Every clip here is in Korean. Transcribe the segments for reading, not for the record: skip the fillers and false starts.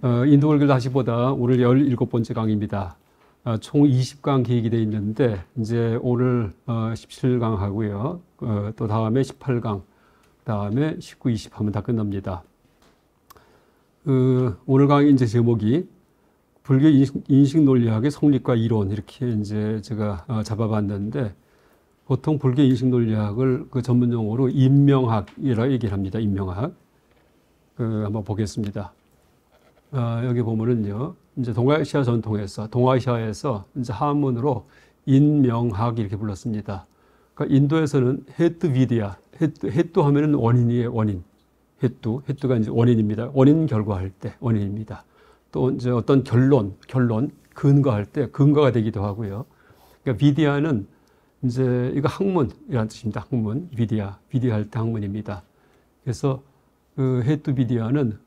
인도불교 다시 보다 오늘 17번째 강의입니다. 총 20강 계획이 되어 있는데 이제 오늘 17강 하고요. 또 다음에 18강, 다음에 19, 20 하면 다 끝납니다. 오늘 강의 이제 제목이 불교 인식 논리학의 성립과 이론 이렇게 이제 제가 잡아봤는데, 보통 불교 인식 논리학을 그 전문 용어로 인명학이라고 얘기를 합니다. 인명학. 한번 보겠습니다. 여기 보면은요, 이제 동아시아 전통에서, 동아시아에서 이제 한문으로 인명학 이렇게 불렀습니다. 그러니까 인도에서는 헤뚜 비디아, 헤뚜 하면은 원인이에요, 원인. 헤뚜가 이제 원인입니다. 원인 결과할 때 원인입니다. 또 이제 어떤 결론, 근거할 때 근거가 되기도 하고요. 그러니까 비디아는 이제 이거 학문이라는 뜻입니다. 학문, 비디아할 때 학문입니다. 그래서 그 헤뚜 비디아는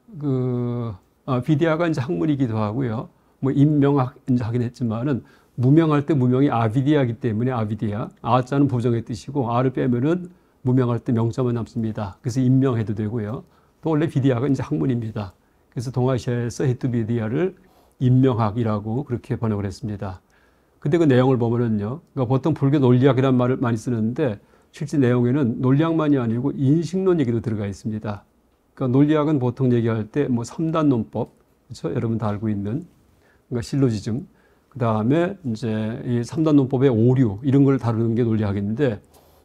비디아가 이제 학문이기도 하고요. 뭐 인명학 이제 하긴 했지만은 무명할 때 무명이 아비디아이기 때문에 아비디아, 아자는 부정의 뜻이고 아를 빼면은 무명할 때 명자만 남습니다. 그래서 인명해도 되고요. 또 원래 비디아가 이제 학문입니다. 그래서 동아시아에서 헤뚜 비디아를 인명학이라고 그렇게 번역을 했습니다. 근데 그 내용을 보면은요, 그러니까 보통 불교 논리학이라는 말을 많이 쓰는데 실제 내용에는 논리학만이 아니고 인식론 얘기도 들어가 있습니다. 그러니까 논리학은 보통 얘기할 때 뭐 3단 논법, 그렇죠? 여러분 다 알고 있는, 그러니까 실로지즘, 그 다음에 이제 이 3단 논법의 오류 이런 걸 다루는 게 논리학인데,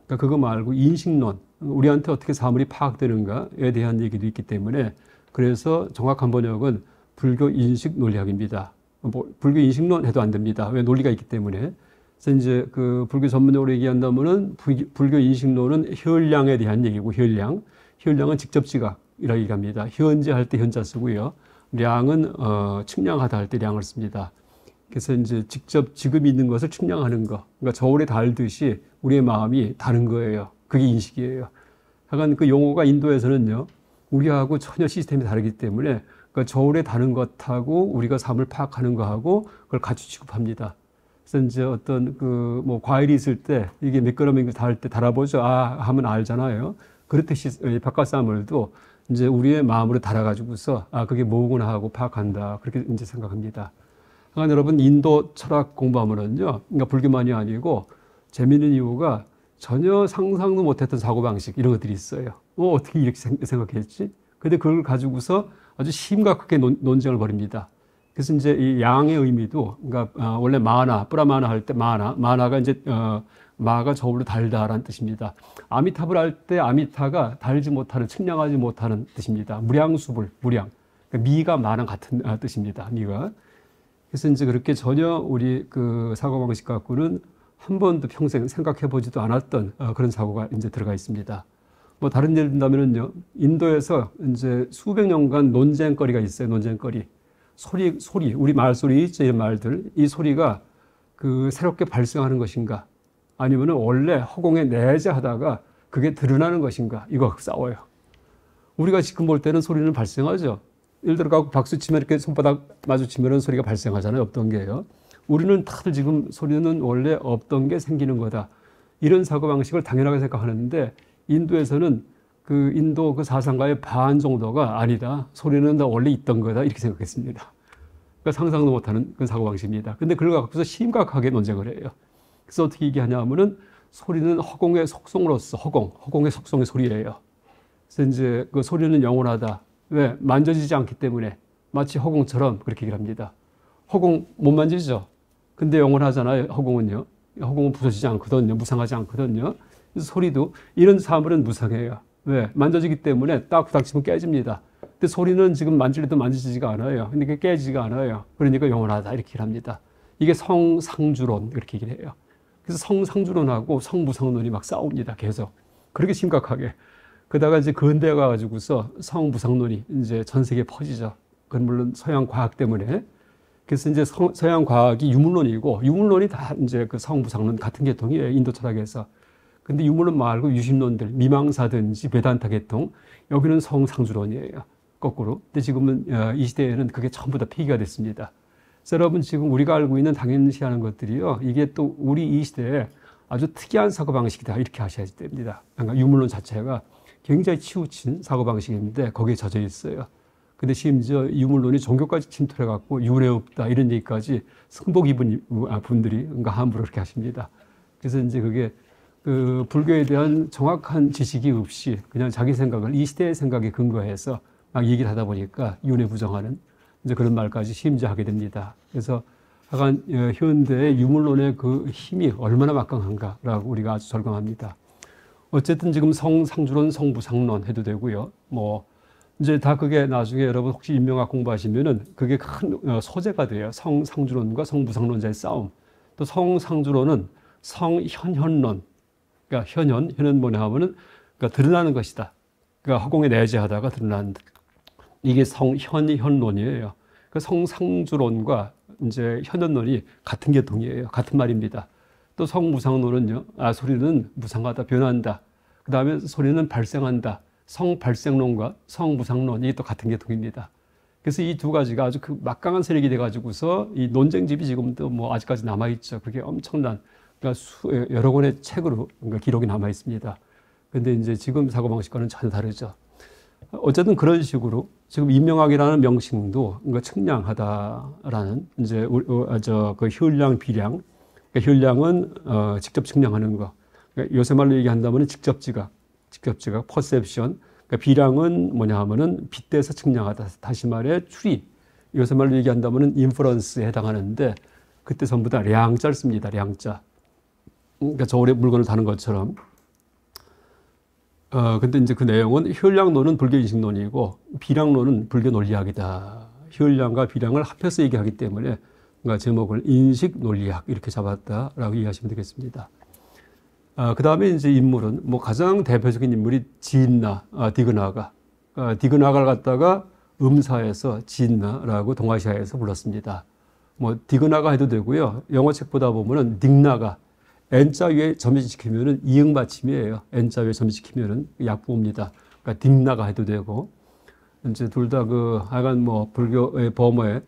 그러니까 그거 말고 인식론, 우리한테 어떻게 사물이 파악되는가에 대한 얘기도 있기 때문에, 그래서 정확한 번역은 불교 인식 논리학입니다. 뭐 불교 인식론 해도 안 됩니다. 왜? 논리가 있기 때문에. 그래서 이제 그 불교 전문용어로 얘기한다면은 불교 인식론은 혈량에 대한 얘기고, 혈량은 직접 지각이라고 얘기합니다. 현재 할 때 현자 쓰고요. 량은 측량하다 할 때 량을 씁니다. 그래서 이제 직접 지금 있는 것을 측량하는 거. 그러니까 저울에 달듯이 우리의 마음이 다른 거예요. 그게 인식이에요. 하여간 그 용어가 인도에서는요, 우리하고 전혀 시스템이 다르기 때문에, 그러니까 저울에 다른 것하고 우리가 삶을 파악하는 거하고 그걸 같이 취급합니다. 그래서 이제 어떤 뭐 과일이 있을 때 이게 몇 그램인가 달 때 달아보죠. 하면 알잖아요. 그렇듯이 바깥 사물도 이제 우리의 마음으로 달아가지고서 그게 뭐구나 하고 파악한다. 그렇게 이제 생각합니다. 그러니까 여러분 인도 철학 공부하면은요, 그러니까 불교만이 아니고 재미있는 이유가 전혀 상상도 못했던 사고방식 이런 것들이 있어요. 어떻게 이렇게 생각했지? 근데 그걸 가지고서 아주 심각하게 논쟁을 벌입니다. 그래서 이제 이 양의 의미도, 그러니까 원래 뿌라마나 할 때 마나가 이제 마가 저울로 달다라는 뜻입니다. 아미타불 할 때 아미타가 달지 못하는, 측량하지 못하는 뜻입니다. 무량수불, 무량. 그러니까 미가 마랑 같은 뜻입니다. 미가. 그래서 이제 그렇게 전혀 우리 그 사고방식 갖고는 한 번도 평생 생각해 보지도 않았던 그런 사고가 이제 들어가 있습니다. 뭐 다른 예를 든다면은요, 인도에서 이제 수백 년간 논쟁거리가 있어요. 논쟁거리. 소리, 우리 말소리 있죠, 이 말들. 이 소리가 새롭게 발생하는 것인가? 아니면은 원래 허공에 내재하다가 그게 드러나는 것인가? 이거 싸워요. 우리가 지금 볼 때는 소리는 발생하죠. 예를 들어 박수 치면 이렇게 손바닥 마주치면 소리가 발생하잖아요. 없던 게요. 우리는 다들 지금 소리는 원래 없던 게 생기는 거다. 이런 사고방식을 당연하게 생각하는데, 인도에서는 인도 그 사상가의 반 정도가 아니다. 소리는 다 원래 있던 거다. 이렇게 생각했습니다. 그러니까 상상도 못하는 그 사고방식입니다. 근데 그걸 갖고서 심각하게 논쟁을 해요. 그래서 어떻게 얘기하냐 하면은 소리는 허공의 속성으로서, 허공의 속성의 소리예요. 그래서 이제 그 소리는 영원하다. 왜? 만져지지 않기 때문에. 마치 허공처럼 그렇게 얘기를 합니다. 허공 못 만지죠? 근데 영원하잖아요, 허공은요. 허공은 부서지지 않거든요. 무상하지 않거든요. 그래서 소리도, 이런 사물은 무상해요. 왜? 만져지기 때문에 딱 부닥치면 깨집니다. 근데 소리는 지금 만질래도 만지지가 않아요. 근데 그게 깨지지가 않아요. 그러니까 영원하다. 이렇게 얘기를 합니다. 이게 성상주론, 이렇게 얘기를 해요. 그래서 성상주론하고 성무상론이 막 싸웁니다. 계속. 그렇게 심각하게. 그러다가 이제 근대에 가가지고서 성무상론이 이제 전 세계에 퍼지죠. 그건 물론 서양 과학 때문에. 그래서 이제 서양 과학이 유물론이고, 유물론이 다 이제 그 성무상론 같은 계통이에요. 인도 철학에서. 근데 유물론 말고 유심론들, 미망사든지 베단타 계통, 여기는 성상주론이에요. 거꾸로. 근데 지금은 이 시대에는 그게 전부 다 폐기가 됐습니다. 그래서 여러분 지금 우리가 알고 있는 당연시하는 것들이요, 이게 또 우리 이 시대에 아주 특이한 사고방식이다. 이렇게 하셔야 됩니다. 그러니까 유물론 자체가 굉장히 치우친 사고방식인데 거기에 젖어 있어요. 근데 심지어 유물론이 종교까지 침투해 갖고 윤회 없다 이런 얘기까지 승복 입은 분들이 뭔가 함부로 그렇게 하십니다. 그래서 이제 그게 그 불교에 대한 정확한 지식이 없이 그냥 자기 생각을 이 시대의 생각에 근거해서 막 얘기를 하다 보니까 윤회 부정하는 이제 그런 말까지 심지어 하게 됩니다. 그래서 하여간 현대의 유물론의 그 힘이 얼마나 막강한가라고 우리가 아주 절감합니다. 어쨌든 지금 성상주론, 성부상론 해도 되고요. 뭐 이제 다 그게 나중에 여러분 혹시 인명학 공부하시면은 그게 큰 소재가 돼요. 성상주론과 성부상론자의 싸움. 또 성상주론은 성현현론. 그러니까 현은 뭐냐 하면은 그러니까 드러나는 것이다. 그러니까 허공에 내재하다가 드러난다. 이게 성현론이에요. 그 성상주론과 이제 현현론이 같은 계통이에요. 같은 말입니다. 또 성무상론은요, 소리는 무상하다, 변한다. 그 다음에 소리는 발생한다. 성발생론과 성무상론, 이게 또 같은 계통입니다. 그래서 이 두 가지가 아주 그 막강한 세력이 돼가지고서 이 논쟁집이 지금도 뭐 아직까지 남아있죠. 그게 엄청난, 그러니까 여러 권의 책으로 그러니까 기록이 남아있습니다. 근데 이제 지금 사고방식과는 전혀 다르죠. 어쨌든 그런 식으로 지금 인명학이라는 명칭도 그러니까 측량하다라는 이제 그 현량, 비량, 그러니까 현량은 직접 측량하는 거. 그러니까 요새 말로 얘기한다면 직접 지각, 퍼셉션. 그러니까 비량은 뭐냐 하면은 빗대서 측량하다. 다시 말해 추리. 요새 말로 얘기한다면은 인퍼런스에 해당하는데 그때 전부 다 량자를 씁니다. 량자. 그러니까 저울에 물건을 다는 것처럼. 근데 이제 그 내용은 현량론은 불교 인식론이고 비량론은 불교 논리학이다. 현량과 비량을 합해서 얘기하기 때문에 그러니까 제목을 인식 논리학 이렇게 잡았다라고 이해하시면 되겠습니다. 그 다음에 이제 인물은 뭐 가장 대표적인 인물이 진나, 디그나가. 디그나가를 갖다가 음사에서 진나라고 동아시아에서 불렀습니다. 뭐 디그나가 해도 되고요. 영어 책 보다 보면은 닉나가. N자 위에 점시키면은 이응 받침이에요. N자 위에 점시키면은 약부호입니다. 그러니까 딩나가 해도 되고, 이제 둘 다 그 하여간 뭐 불교의 범어에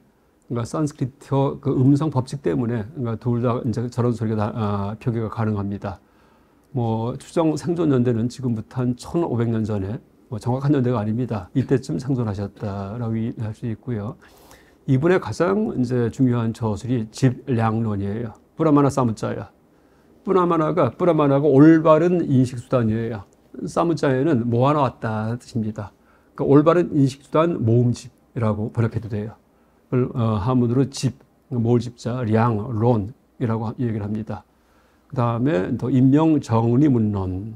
그러니까 산스크리트어 그 음성 법칙 때문에 그러니까 둘 다 이제 저런 소리가 표기가 가능합니다. 뭐 추정 생존 연대는 지금부터 한 1500년 전에 뭐 정확한 연대가 아닙니다. 이때쯤 생존하셨다라고 할 수 있고요. 이분의 가장 이제 중요한 저술이 집량론이에요. 브라마나 사무자야. 브라마나가 올바른 인식수단이에요. 사무자에는 모아놓았다 뜻입니다. 그러니까 올바른 인식수단 모음집이라고 번역해도 돼요. 한문으로 집, 모을집자, 량, 론이라고 얘기를 합니다. 그 다음에 또 인명정리문론.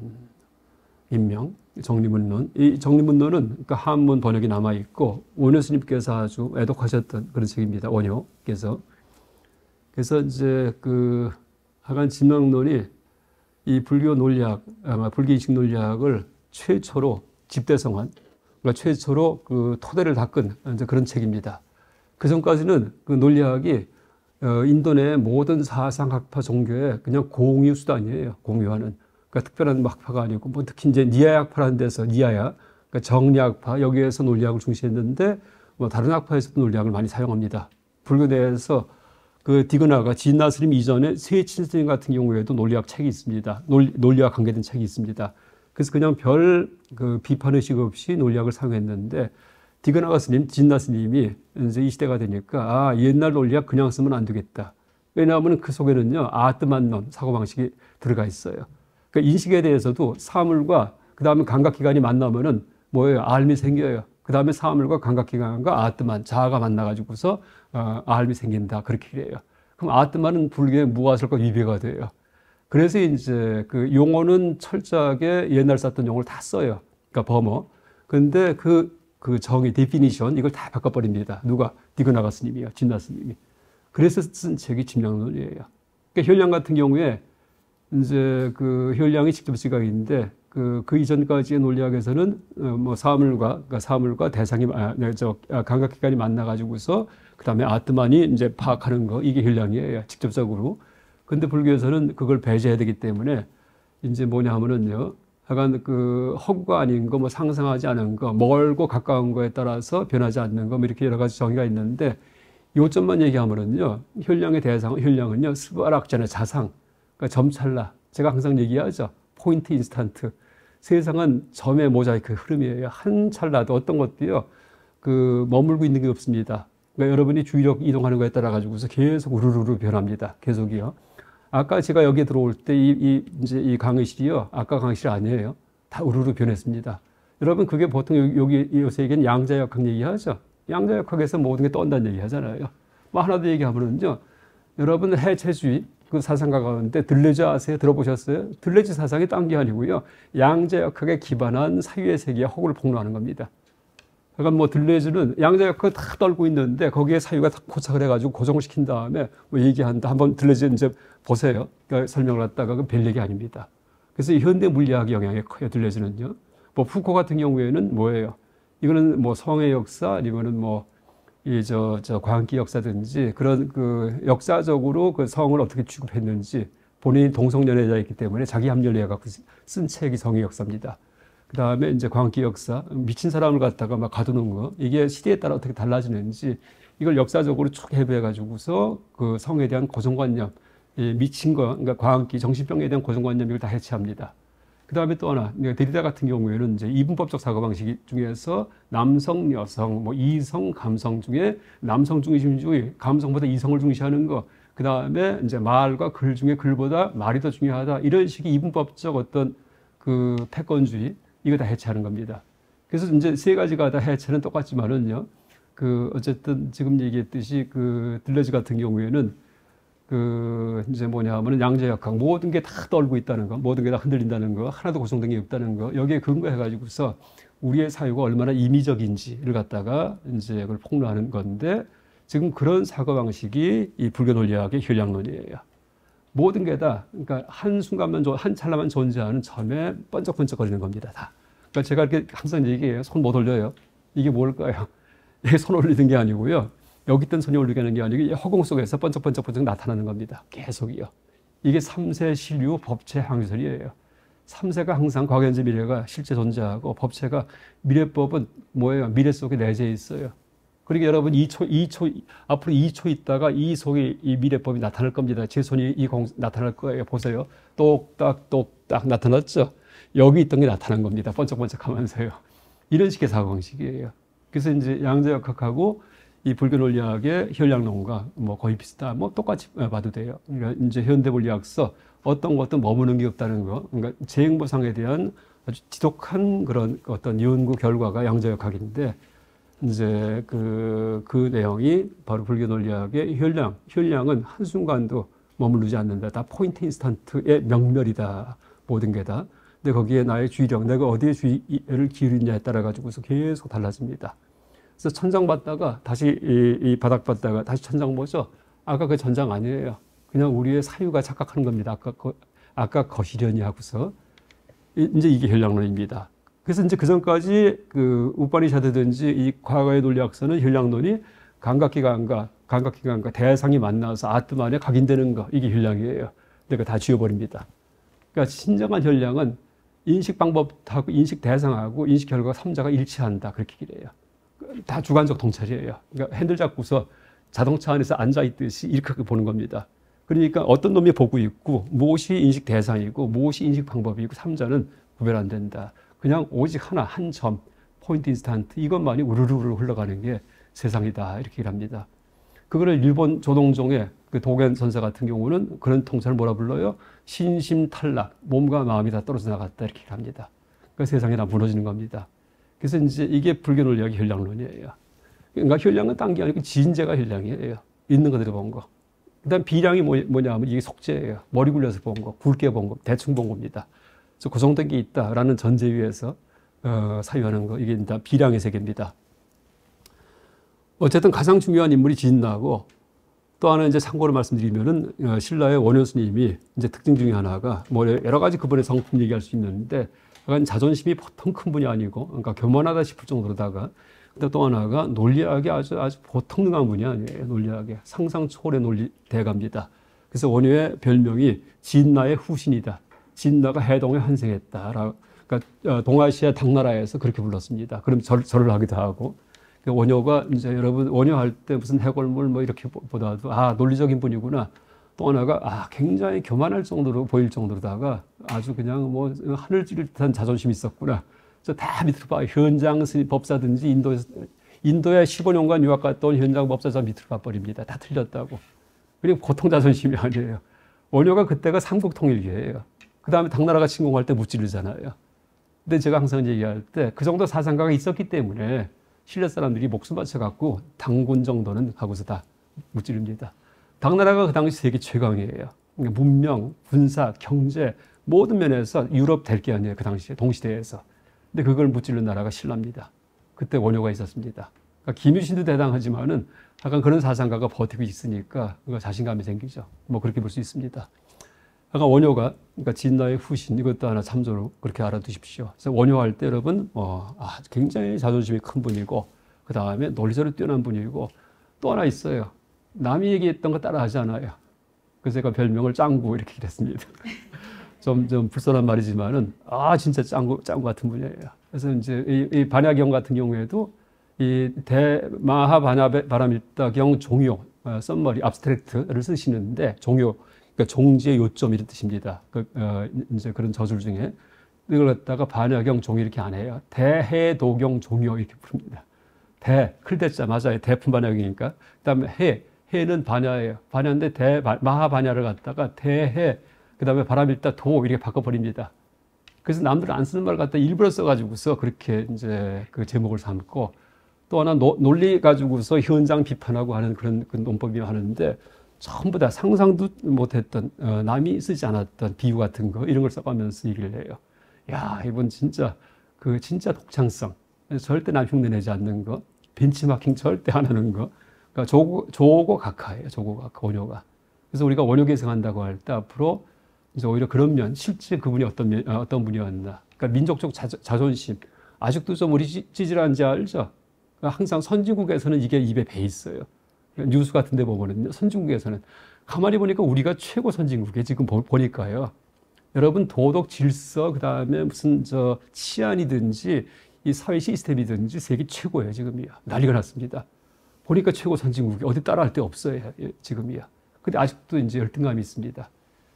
정리문론. 이 정리문론은 그러니까 한문 번역이 남아있고 원효 스님께서 아주 애독하셨던 그런 책입니다. 원효께서. 그래서 이제 하여간 진명론이 이 불교 논리학, 불교인식 논리학을 최초로 집대성한, 그러니까 최초로 그 토대를 닦은 이제 그런 책입니다. 그 전까지는 그 논리학이 인도 내 모든 사상학파 종교의 그냥 공유 수단이에요. 공유하는. 그러니까 특별한 학파가 아니고, 뭐 특히 이제 니아야 학파라는 데서 니아야, 그러니까 정리학파, 여기에서 논리학을 중시했는데, 뭐 다른 학파에서도 논리학을 많이 사용합니다. 불교 내에서 그 디그나가 진나 스님 이전에 세친 스님 같은 경우에도 논리학 책이 있습니다. 논리학 관계된 책이 있습니다. 그래서 그냥 별 그 비판 의식 없이 논리학을 사용했는데 디그나가 스님, 진나 스님이 이제 이 시대가 되니까 옛날 논리학 그냥 쓰면 안 되겠다. 왜냐하면 그 속에는요 아트만론 사고방식이 들어가 있어요. 그러니까 인식에 대해서도 사물과 그 다음에 감각기관이 만나면은 뭐예요? 알미 생겨요. 그 다음에 사물과 감각기관과 아트만, 자아가 만나가지고서 알미 생긴다. 그렇게 해요. 그럼 아트만은 불교의 무아설과 위배가 돼요. 그래서 이제 그 용어는 철저하게 옛날 썼던 용어를 다 써요. 그러니까 범어. 근데 그 정의, 데피니션, 이걸 다 바꿔버립니다. 누가? 디그나가 스님이요. 진나 스님이. 그래서 쓴 책이 집량론이에요. 그러니까 현량 같은 경우에 이제 그 현량이 직접 지각인데 그 이전까지의 논리학에서는 뭐 사물과 대상이 감각기관이 만나가지고서 그 다음에 아트만이 이제 파악하는 거 이게 현량이에요. 직접적으로. 근데 불교에서는 그걸 배제해야 되기 때문에 이제 뭐냐 하면은요. 하여간 그 허구가 아닌 거, 뭐 상상하지 않은 거, 멀고 가까운 거에 따라서 변하지 않는 거, 뭐 이렇게 여러 가지 정의가 있는데 요점만 얘기하면은요. 현량은요. 스바락전의 자상, 그러니까 점찰나. 제가 항상 얘기하죠. 포인트 인스턴트. 세상은 점의 모자이크 흐름이에요. 한 찰나도 어떤 것도요. 그 머물고 있는 게 없습니다. 그러니까 여러분이 주의력 이동하는 거에 따라 가지고서 계속 우르르르 변합니다. 계속이요. 아까 제가 여기 들어올 때 이제 이 강의실이요. 아까 강의실 아니에요. 다 우르르 변했습니다. 여러분 그게 보통 여기 요새 얘기는 양자역학 얘기하죠. 양자역학에서 모든 게 떤다는 얘기 하잖아요. 뭐 하나 더 얘기하면은요. 여러분 해체주의 그 사상가 가운데 들레즈 아세요? 들어보셨어요? 들레즈 사상이 딴 게 아니고요. 양자역학에 기반한 사유의 세계에 허구를 폭로하는 겁니다. 그러니까 뭐 들레즈는 양자역학을 다 떨고 있는데 거기에 사유가 다 고착을 해가지고 고정시킨 다음에 뭐 얘기한다. 한번 들레즈 이제 보세요. 그러니까 설명을 갖다가 그 별 얘기 아닙니다. 그래서 현대 물리학 영향이 커요. 들레즈는요. 뭐 푸코 같은 경우에는 뭐예요? 이거는 뭐 성의 역사 아니면은 뭐 이 저 광기 역사든지 그런 그 역사적으로 그 성을 어떻게 취급했는지 본인이 동성연애자였기 때문에 자기 합리를 해갖고 쓴 책이 성의 역사입니다. 그 다음에 이제 광기 역사, 미친 사람을 갖다가 막 가두는 거, 이게 시대에 따라 어떻게 달라지는지 이걸 역사적으로 쭉 해부해가지고서 그 성에 대한 고정관념, 미친 거, 그러니까 광기, 정신병에 대한 고정관념 이걸 다 해체합니다. 그 다음에 또 하나, 데리다 같은 경우에는 이제 이분법적 사고방식 중에서 남성, 여성, 뭐 이성, 감성 중에 남성 중심주의, 감성보다 이성을 중시하는 거, 그 다음에 이제 말과 글 중에 글보다 말이 더 중요하다. 이런 식의 이분법적 어떤 그 패권주의, 이거 다 해체하는 겁니다. 그래서 이제 세 가지가 다 해체는 똑같지만은요, 그 어쨌든 지금 얘기했듯이 그 들레즈 같은 경우에는 그 이제 뭐냐 하면은 양자역학 모든 게 다 떨고 있다는 거, 모든 게 다 흔들린다는 거, 하나도 고정된 게 없다는 거, 여기에 근거해 가지고서 우리의 사유가 얼마나 임의적인지를 갖다가 이제 그걸 폭로하는 건데, 지금 그런 사고 방식이 이 불교 논리학의 현량론이에요. 모든 게 다 그러니까 한 순간만 한 찰나만 존재하는 점에 번쩍번쩍거리는 겁니다. 다. 그러니까 제가 이렇게 항상 얘기해요. 손 못 올려요. 이게 뭘까요? 이게 손 올리는 게 아니고요. 여기 있던 손이 올리게 하는 게 아니고 허공 속에서 번쩍번쩍번쩍 나타나는 겁니다. 계속이요. 이게 삼세 실유 법체 항설이에요. 삼세가 항상 과거 현재 미래가 실제 존재하고 법체가 미래법은 뭐예요? 미래 속에 내재해 있어요. 그러니까 여러분 2초 앞으로 2초 있다가 이 속에 이 미래법이 나타날 겁니다. 제 손이 나타날 거예요. 보세요. 똑딱 똑딱 나타났죠. 여기 있던 게 나타난 겁니다. 번쩍번쩍하면서요. 이런 식의 사고방식이에요. 그래서 이제 양자역학하고 이 불교 논리학의 현량론과 뭐 거의 비슷한, 뭐 똑같이 봐도 돼요. 그러니까 이제 현대 물리학서 어떤 것도 머무는 게 없다는 거. 그러니까 재행보상에 대한 아주 지독한 그런 어떤 연구 결과가 양자역학인데, 이제 그 내용이 바로 불교 논리학의 현량은 한순간도 머무르지 않는다. 다 포인트 인스턴트의 명멸이다. 모든 게 다. 근데 거기에 나의 주의력, 내가 어디에 주의를 기울이냐에 따라 가지고서 계속 달라집니다. 그래서 천장 봤다가 다시 이 바닥 봤다가 다시 천장 보죠. 아까 그 천장 아니에요. 그냥 우리의 사유가 착각하는 겁니다. 아까 거시려니 하고서. 이제 이게 현량론입니다. 그래서 이제 그 전까지 그 우파니샤드든지 이 과거의 논리학서는 현량론이 감각기관과 대상이 만나서 아트만에 각인되는 거, 이게 현량이에요. 그러니까 다 지워버립니다. 그러니까 진정한 현량은 인식 방법하고 인식 대상하고 인식 결과가 3자가 일치한다. 그렇게 얘기를 해요. 다 주관적 통찰이에요. 그러니까 핸들 잡고서 자동차 안에서 앉아있듯이 이렇게 보는 겁니다. 그러니까 어떤 놈이 보고 있고 무엇이 인식 대상이고 무엇이 인식 방법이고 3자는 구별 안 된다. 그냥 오직 하나, 한 점, 포인트 인스턴트, 이것만이 우르르르 흘러가는 게 세상이다. 이렇게 얘기를 합니다. 그거를 일본 조동종의 그 도겐 선사 같은 경우는 그런 통찰을 뭐라 불러요? 신심탈락, 몸과 마음이 다 떨어져 나갔다. 이렇게 합니다. 그 세상이 다 무너지는 겁니다. 그래서 이제 이게 불교 논리학의 현량론이에요. 그러니까 현량은 딴 게 아니고 진재가 현량이에요. 있는 그대로 본 거. 그 다음 비량이 뭐냐 하면 이게 속재예요. 머리 굴려서 본 거, 굵게 본 거, 대충 본 겁니다. 그래서 고정된 게 있다라는 전제 위에서 사유하는 거, 이게 일단 비량의 세계입니다. 어쨌든 가장 중요한 인물이 진나고, 또 하나 이제 참고로 말씀드리면은 신라의 원효 스님이 이제 특징 중에 하나가 뭐 여러 가지 그분의 성품 얘기할 수 있는데, 약간 자존심이 보통 큰 분이 아니고, 그러니까 교만하다 싶을 정도로다가, 또 하나가 논리학이 아주 보통 능한 분이 아니에요. 논리학에 상상 초월의 논리 대가입니다. 그래서 원효의 별명이 진나의 후신이다. 진나가 해동에 환생했다. 그러니까 동아시아 당나라에서 그렇게 불렀습니다. 그럼 절을 하기도 하고. 원효가 이제 여러분 원효할 때 무슨 해골물 뭐 이렇게 보다도 논리적인 분이구나. 또 하나가 굉장히 교만할 정도로 보일 정도로다가 아주 그냥 뭐 하늘 찌를 듯한 자존심이 있었구나. 저 다 밑으로 봐. 현장 스님 법사든지 인도에 15년간 유학 갔다 온 현장 법사자 밑으로 가버립니다. 다 틀렸다고. 그리고 고통 자존심이 아니에요. 원효가 그때가 삼국통일기예요. 그 다음에 당나라가 침공할 때 무찌르잖아요. 근데 제가 항상 얘기할 때 그 정도 사상가가 있었기 때문에 신라 사람들이 목숨 바쳐갖고 당군 정도는 하고서 다 무찌릅니다. 당나라가 그 당시 세계 최강이에요. 그러니까 문명, 군사, 경제 모든 면에서 유럽 될 게 아니에요. 그 당시에 동시대에서. 근데 그걸 무찌른 나라가 신라입니다. 그때 원효가 있었습니다. 그러니까 김유신도 대단하지만은 약간 그런 사상가가 버티고 있으니까 자신감이 생기죠. 뭐 그렇게 볼 수 있습니다. 약간 원효가 그러니까 진나의 후신 이것도 하나 참조로 그렇게 알아두십시오. 그래서 원효할 때 여러분 굉장히 자존심이 큰 분이고 그 다음에 논리적으로 뛰어난 분이고 또 하나 있어요. 남이 얘기했던 거 따라하지 않아요. 그래서 제가 별명을 짱구 이렇게 그랬습니다. 좀 불쌍한 말이지만은 진짜 짱구 같은 분이에요. 그래서 이제 이 반야경 같은 경우에도 이 대마하바람일다경 종요 썸머리 abstract를 쓰시는데 종요 그러니까 종지의 요점 이런 뜻입니다. 이제 그런 저술 중에 이걸 갖다가 반야경 종요 이렇게 안 해요. 대해도경 종요 이렇게 부릅니다. 클대자 맞아요. 대품반야경이니까. 그다음에 해는 반야예요. 반야인데 마하반야를 갖다가 대해 그다음에 바람일다 도 이렇게 바꿔버립니다. 그래서 남들은 안 쓰는 말 갖다 일부러 써가지고서 그렇게 이제 그 제목을 삼고 또 하나 논리 가지고서 현장 비판하고 하는 그런 논법이 하는데 전부 다 상상도 못했던 남이 쓰지 않았던 비유 같은 거 이런 걸 써가면서 얘기를 해요. 야 이분 진짜 진짜 독창성 절대 남 흉내내지 않는 거 벤치마킹 절대 안 하는 거 그러니까 조고 각하예요. 조고 각하 원효가. 그래서 우리가 원효 계승한다고 할 때 앞으로 이제 오히려 그런 면 실제 그분이 어떤 분이었나 그러니까 민족적 자존심 아직도 좀 우리 찌질한지 알죠? 그러니까 항상 선진국에서는 이게 입에 배 있어요. 뉴스 같은 데 보면은요. 선진국에서는 가만히 보니까 우리가 최고 선진국에 지금 보니까요. 여러분 도덕 질서 그다음에 무슨 치안이든지 이 사회 시스템이든지 세계 최고예요. 지금이야. 난리가 났습니다. 보니까 최고 선진국이 어디 따라할 데 없어요. 지금이야. 근데 아직도 이제 열등감이 있습니다.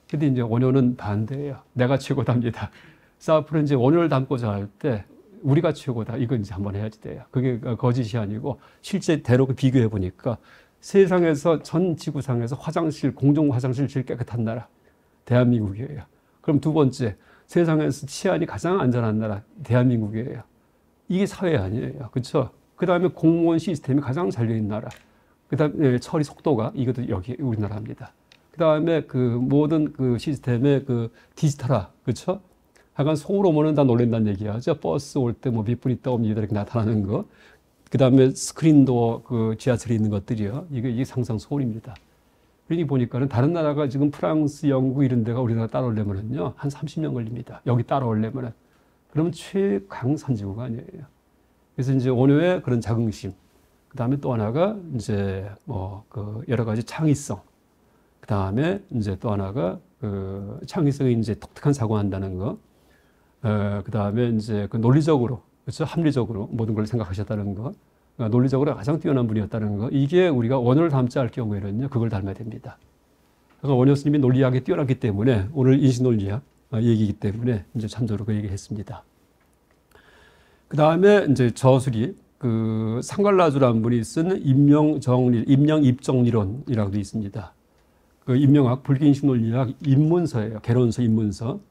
근데 이제 원효는 반대예요. 내가 최고답니다. 그래서 앞으로 이제 원효를 담고자 할 때 우리가 최고다. 이건 이제 한번 해야지 돼요. 그게 거짓이 아니고 실제 대로 비교해 보니까 세상에서 전 지구상에서 공중 화장실 제일 깨끗한 나라 대한민국이에요. 그럼 두 번째 세상에서 치안이 가장 안전한 나라 대한민국이에요. 이게 사회 아니에요. 그렇죠? 그다음에 공무원 시스템이 가장 잘 되어 있는 나라. 그다음에 처리 속도가 이것도 여기 우리나라입니다. 그다음에 그 모든 그 시스템의 그 디지털화. 그렇죠? 하여간 서울 오면은 다 놀란다는 얘기하죠. 버스 올 때 뭐 몇 분 있다 옵니다. 이렇게 나타나는 거. 그 다음에 스크린도 그 지하철에 있는 것들이요. 이게 상상 소홀입니다. 그러니 보니까는 다른 나라가 지금 프랑스, 영국 이런 데가 우리나라 따라오려면은요. 한 30년 걸립니다. 여기 따라오려면은. 그러면 최강 선진국 아니에요. 그래서 이제 원효의 그런 자긍심. 그 다음에 또 하나가 이제 여러 가지 창의성. 그 다음에 이제 또 하나가 그 창의성이 이제 독특한 사고한다는 거. 그 다음에 이제 그 논리적으로, 그렇죠? 합리적으로 모든 걸 생각하셨다는 거. 그러니까 논리적으로 가장 뛰어난 분이었다는 거. 이게 우리가 원효를 닮자 할 경우에는요, 그걸 닮아야 됩니다. 그러니까 원효 스님이 논리학에 뛰어났기 때문에 오늘 인식논리학 얘기이기 때문에 이제 참조로 그 얘기를 했습니다. 그 다음에 이제 저술이 그 상갈라주라는 분이 쓴 임명입정리론이라고도 있습니다. 그 임명학, 불교인식논리학 입문서예요. 개론서, 입문서.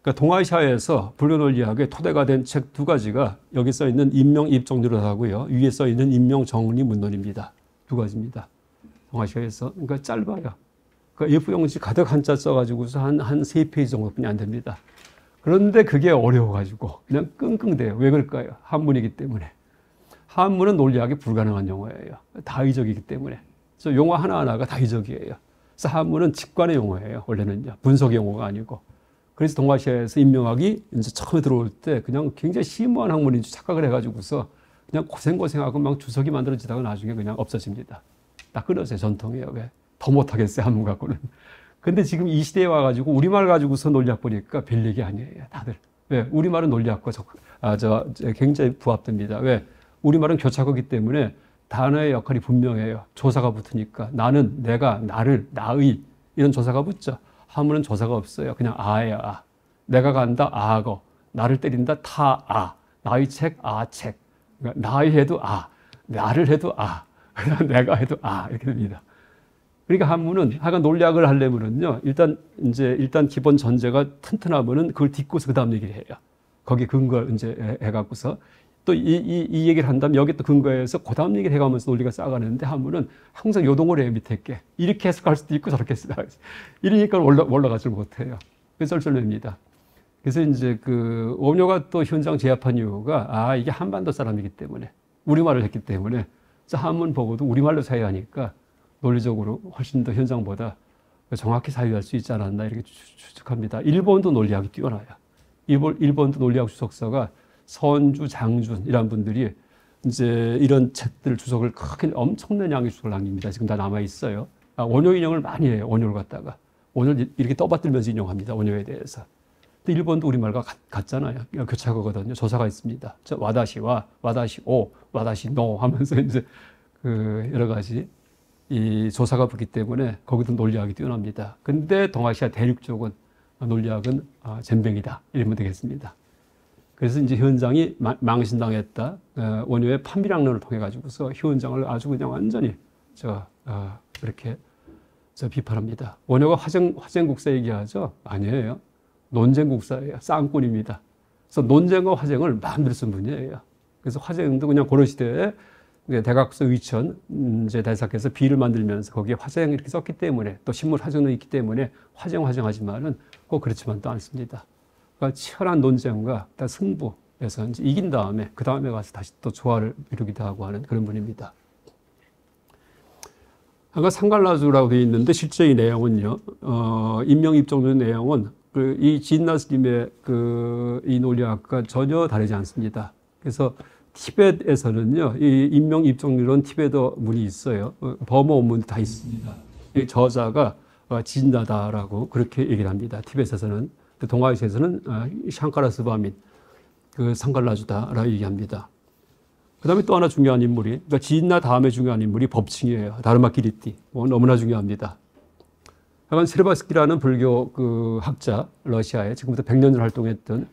그러니까 동아시아에서 불교논리학의 토대가 된 책 두 가지가 여기 써 있는 임명입정리론하고요. 위에 써 있는 임명정리문론입니다. 두 가지입니다. 동아시아에서. 그러니까 짧아요. 그러니까 예쁘용지 가득 한자 써가지고서 한 3페이지 정도뿐이 안 됩니다. 그런데 그게 어려워가지고 그냥 끙끙대요. 왜 그럴까요? 한문이기 때문에. 한문은 논리학이 불가능한 용어예요. 다의적이기 때문에. 그래서 용어 하나하나가 다의적이에요. 그래서 한문은 직관의 용어예요. 원래는요. 분석의 용어가 아니고. 그래서 동아시아에서 인명학이 이제 처음에 들어올 때 그냥 굉장히 심오한 학문인 줄 착각을 해가지고서 그냥 고생하고 막 주석이 만들어지다가 나중에 그냥 없어집니다. 딱 끊어져요. 전통이에요. 왜? 더 못하겠어요. 한문 갖고는. 근데 지금 이 시대에 와가지고 우리말 가지고서 논리학 보니까 별 얘기 아니에요. 다들. 왜? 우리말은 논리학과 굉장히 부합됩니다. 왜? 우리말은 교차하기 때문에 단어의 역할이 분명해요. 조사가 붙으니까. 나는, 내가, 나를, 나의 이런 조사가 붙죠. 한문은 조사가 없어요. 그냥 아예요. 아. 내가 간다. 아거. 나를 때린다. 타. 아. 나의 책. 아 책. 그러니까 나의 해도 아. 나를 해도 내가 해도 이렇게 됩니다. 그러니까 한문은 하여간 논리학을 하려면은요, 일단 기본 전제가 튼튼하면은 그걸 딛고서 그 다음 얘기를 해요. 거기 근거를 이제 해갖고서 또 이 얘기를 한다면 여기 또 근거해서 그 다음 얘기를 해가면서 논리가 쌓아가는데 한문은 항상 요동을 해요, 밑에 게. 이렇게 해석할 수도 있고 저렇게 해석할 수도 있고. 이러니까 올라가질 못해요. 그래서 쩔쩔맵니다. 그래서 이제 그 원효가 또 현장 제압한 이유가 이게 한반도 사람이기 때문에 우리말을 했기 때문에 한문 보고도 우리말로 사유하니까 논리적으로 훨씬 더 현장보다 정확히 사유할 수 있지 않았나 이렇게 추측합니다. 일본도 논리학이 뛰어나요. 일본도 논리학 주석서가 선주, 장준 이런 분들이 이제 이런 책들 주석을 크게 엄청난 양의 주석을 남깁니다. 지금 다 남아 있어요. 원효 인용을 많이 해요. 원효를 갖다가 원효를 이렇게 떠받들면서 인용합니다. 원효에 대해서. 근데 일본도 우리말과 같잖아요. 교차거거든요. 조사가 있습니다. 와다시와 와다시오, 와다시노 하면서 이제 그 여러 가지 이 조사가 붙기 때문에 거기도 논리학이 뛰어납니다. 근데 동아시아 대륙 쪽은 논리학은 젬병이다 이러면 되겠습니다. 그래서 이제 현장이 망신당했다. 원효의 판비락론을 통해 가지고서 현장을 아주 그냥 완전히 이렇게 비판합니다. 원효가 화쟁국사 얘기하죠? 아니에요. 논쟁국사예요. 쌍꾼입니다. 그래서 논쟁과 화쟁을 마음대로 쓴 분이에요. 그래서 화쟁도 그냥 고려시대에 대각서 의천 이제 대사께서 비를 만들면서 거기에 화쟁 이렇게 썼기 때문에 또 신물 화쟁도 있기 때문에 화쟁하지만은 꼭 그렇지만 또 않습니다. 그러니까 치열한 논쟁과 승부에서 이제 이긴 다음에 그 다음에 가서 다시 또 조화를 이루기도 하고 하는 그런 분입니다. 아까 상갈라주라고 되어 있는데 실제 이 내용은요, 인명입종론 내용은 이 진나 스님의 이 논리학과 전혀 다르지 않습니다. 그래서 티벳에서는요, 이 인명입종론 티베터 문이 있어요. 버머 원문도 다 있습니다. 이 저자가 진나다라고 그렇게 얘기를 합니다. 티벳에서는. 동아시아에서는 샹카라스바민, 상갈라주다라고 얘기합니다. 그 다음에 또 하나 중요한 인물이, 그러니까 진나 다음에 중요한 인물이 법칭이에요. 다르마 기리띠. 너무나 중요합니다. 하여간 세르바스키라는 불교 학자, 러시아에 지금부터 100년을 활동했던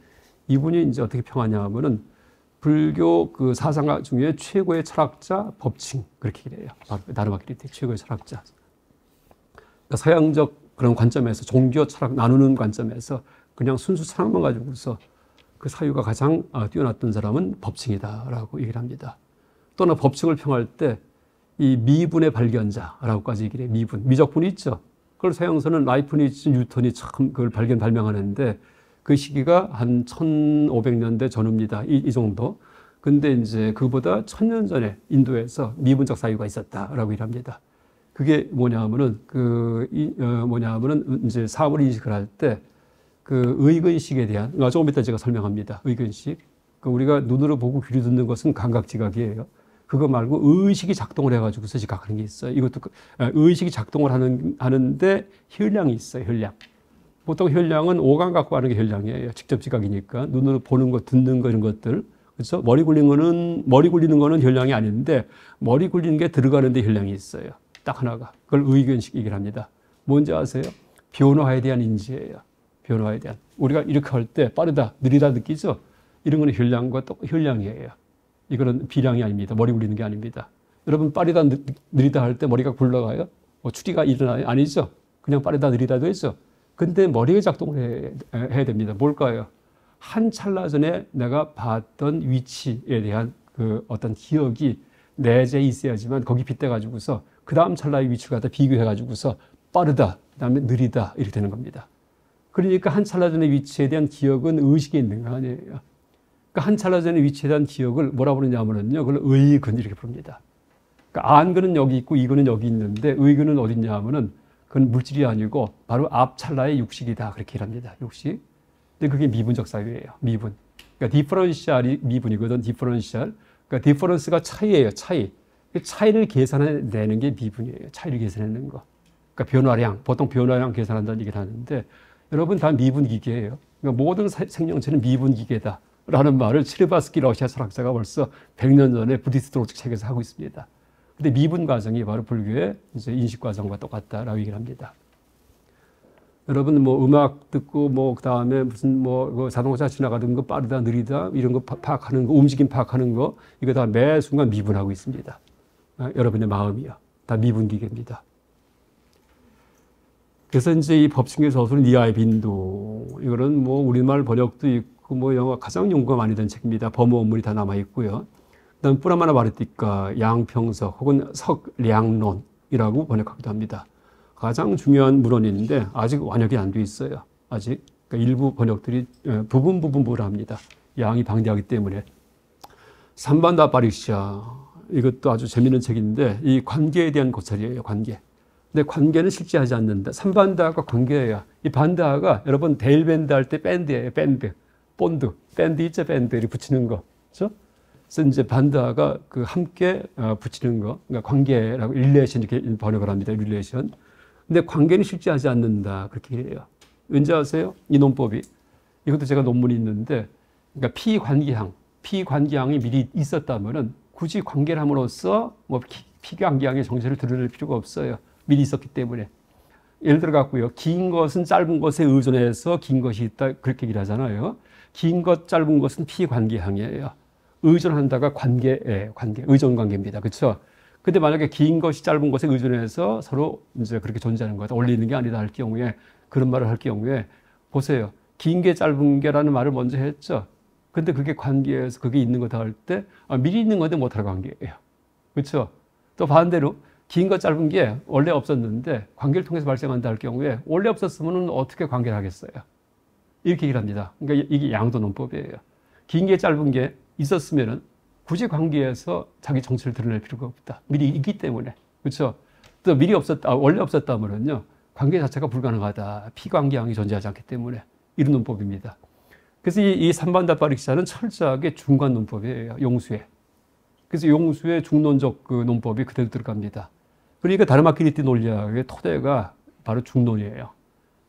이분이 이제 어떻게 평하냐 하면은 불교 사상가 중에 최고의 철학자 법칭, 그렇게 얘기를 해요. 다르마 기리띠, 최고의 철학자. 그러니까 서양적 그런 관점에서 종교 철학 나누는 관점에서 그냥 순수 철학만 가지고서 그 사유가 가장 뛰어났던 사람은 법칭이다라고 얘기를 합니다. 또 하나 법칭을 평할 때 이 미분의 발견자라고까지 얘기를 해요. 미적분이 있죠. 그걸 서양서는 라이프니츠, 뉴턴이 처음 그걸 발명하는데 그 시기가 한 1500년대 전후입니다. 이 정도. 근데 이제 그보다 1000년 전에 인도에서 미분적 사유가 있었다라고 얘기를 합니다. 그게 뭐냐면은 이제 사물 인식을 할 때 의근식에 대한 조금 이따 제가 설명합니다. 의근식. 우리가 눈으로 보고 귀로 듣는 것은 감각지각이에요. 그거 말고 의식이 작동을 해가지고서 지각하는 게 있어요. 이것도 의식이 작동을 하는데 혈량이 있어요. 혈량. 보통 혈량은 오감 갖고 하는 게 혈량이에요. 직접 지각이니까 눈으로 보는 것, 듣는 거 이런 것들. 그래서 머리 굴리는 거는 혈량이 아닌데 머리 굴리는 게 들어가는데 혈량이 있어요. 딱 하나가. 그걸 의견식 얘기를 합니다. 뭔지 아세요? 변화에 대한 인지예요. 변화에 대한. 우리가 이렇게 할 때 빠르다, 느리다 느끼죠? 이런 거는 혈량과 또 혈량이에요. 이거는 비량이 아닙니다. 머리 굴리는 게 아닙니다. 여러분 빠르다, 느리다 할 때 머리가 굴러가요? 추리가 일어나요? 아니죠? 그냥 빠르다, 느리다 되죠? 근데 머리가 작동을 해야 됩니다. 뭘까요? 한 찰나 전에 내가 봤던 위치에 대한 어떤 기억이 내재해 있어야지만 거기 빗대가지고서 그 다음 찰나의 위치를 갖다 비교해가지고서 빠르다, 그 다음에 느리다 이렇게 되는 겁니다. 그러니까 한 찰나 전의 위치에 대한 기억은 의식에 있는 거 아니에요. 그러니까 한 찰나 전의 위치에 대한 기억을 뭐라 부르냐면요, 그걸 의근 이렇게 부릅니다. 그러니까 안근은 여기 있고 이근은 여기 있는데 의근은 어디 있냐 하면은 그건 물질이 아니고 바로 앞 찰나의 육식이다 그렇게 합니다. 육식. 근데 그게 미분적 사유예요. 미분. 그러니까 디퍼런셜이 미분이거든. 디퍼런셜. 그러니까 디퍼런스가 차이예요. 차이. 차이를 계산해내는 게 미분이에요. 차이를 계산해내는 거. 그러니까 변화량. 보통 변화량 계산한다는 얘기를 하는데 여러분 다 미분기계예요. 그러니까 모든 생명체는 미분기계다. 라는 말을 치르바스키 러시아 철학자가 벌써 100년 전에 부디스트 로직 책에서 하고 있습니다. 근데 미분 과정이 바로 불교의 이제 인식 과정과 똑같다라고 얘기를 합니다. 여러분 뭐 음악 듣고 뭐 그다음에 무슨 뭐 자동차 지나가는 거 빠르다 느리다 이런 거 파악하는 거 움직임 파악하는 거 이거 다 매 순간 미분하고 있습니다. 여러분의 마음이요. 다 미분 기계입니다. 그래서 이제 이 법칙의 서술 니아의 빈도 이거는 뭐 우리말 번역도 있고 뭐 영어 가장 연구가 많이 된 책입니다. 범어 원문이 다 남아 있고요. 그다음 뿌라마나 마르티카 양평석 혹은 석량론이라고 번역하기도 합니다. 가장 중요한 문헌인데 아직 완역이 안 돼 있어요. 아직 그러니까 일부 번역들이 부분을 합니다. 양이 방대하기 때문에. 삼반다 파리샤 이것도 아주 재미있는 책인데 이 관계에 대한 고찰이에요. 관계. 근데 관계는 실제하지 않는다. 삼반다가 관계예요. 이 반다가 여러분 데일밴드 할 때 밴드예요. 밴드. 본드. 밴드 있죠. 밴드 이렇게 붙이는 거. 그렇죠? 그래서 이제 반다가 그 함께 붙이는 거. 그러니까 관계라고 릴레이션 이렇게 번역을 합니다. 릴레이션. 근데 관계는 실제하지 않는다. 그렇게 해요. 왠지 아세요? 이 논법이. 이것도 제가 논문이 있는데, 그러니까 피관계항이 미리 있었다면은 굳이 관계를 함으로써 뭐 피관계항의 정체를 드러낼 필요가 없어요. 미리 있었기 때문에. 예를 들어 갖고요. 긴 것은 짧은 것에 의존해서 긴 것이 있다. 그렇게 얘기를 하잖아요. 긴 것, 짧은 것은 피관계항이에요. 의존한다가 관계, 의존 관계입니다. 그렇죠? 근데 만약에 긴 것이 짧은 것에 의존해서 서로 이제 그렇게 존재하는 거다. 원래 있는 게 아니다 할 경우에 그런 말을 할 경우에 보세요. 긴 게 짧은 게라는 말을 먼저 했죠. 근데 그게 관계에서 그게 있는 거다 할 때 미리 있는 건데 못할 관계예요. 그렇죠? 또 반대로 긴 거 짧은 게 원래 없었는데 관계를 통해서 발생한다 할 경우에 원래 없었으면 어떻게 관계를 하겠어요? 이렇게 얘기를 합니다. 그러니까 이게 양도 논법이에요. 긴 게 짧은 게 있었으면은 굳이 관계에서 자기 정체를 드러낼 필요가 없다. 미리 있기 때문에. 그렇죠? 또 미리 원래 없었다면은요. 관계 자체가 불가능하다. 피관계항이 존재하지 않기 때문에. 이런 논법입니다. 그래서 이 삼반다 파릭샤는 철저하게 중간 논법이에요. 용수에. 그래서 용수의 중론적 그 논법이 그대로 들어갑니다. 그러니까 다르마키리티 논리학의 토대가 바로 중론이에요.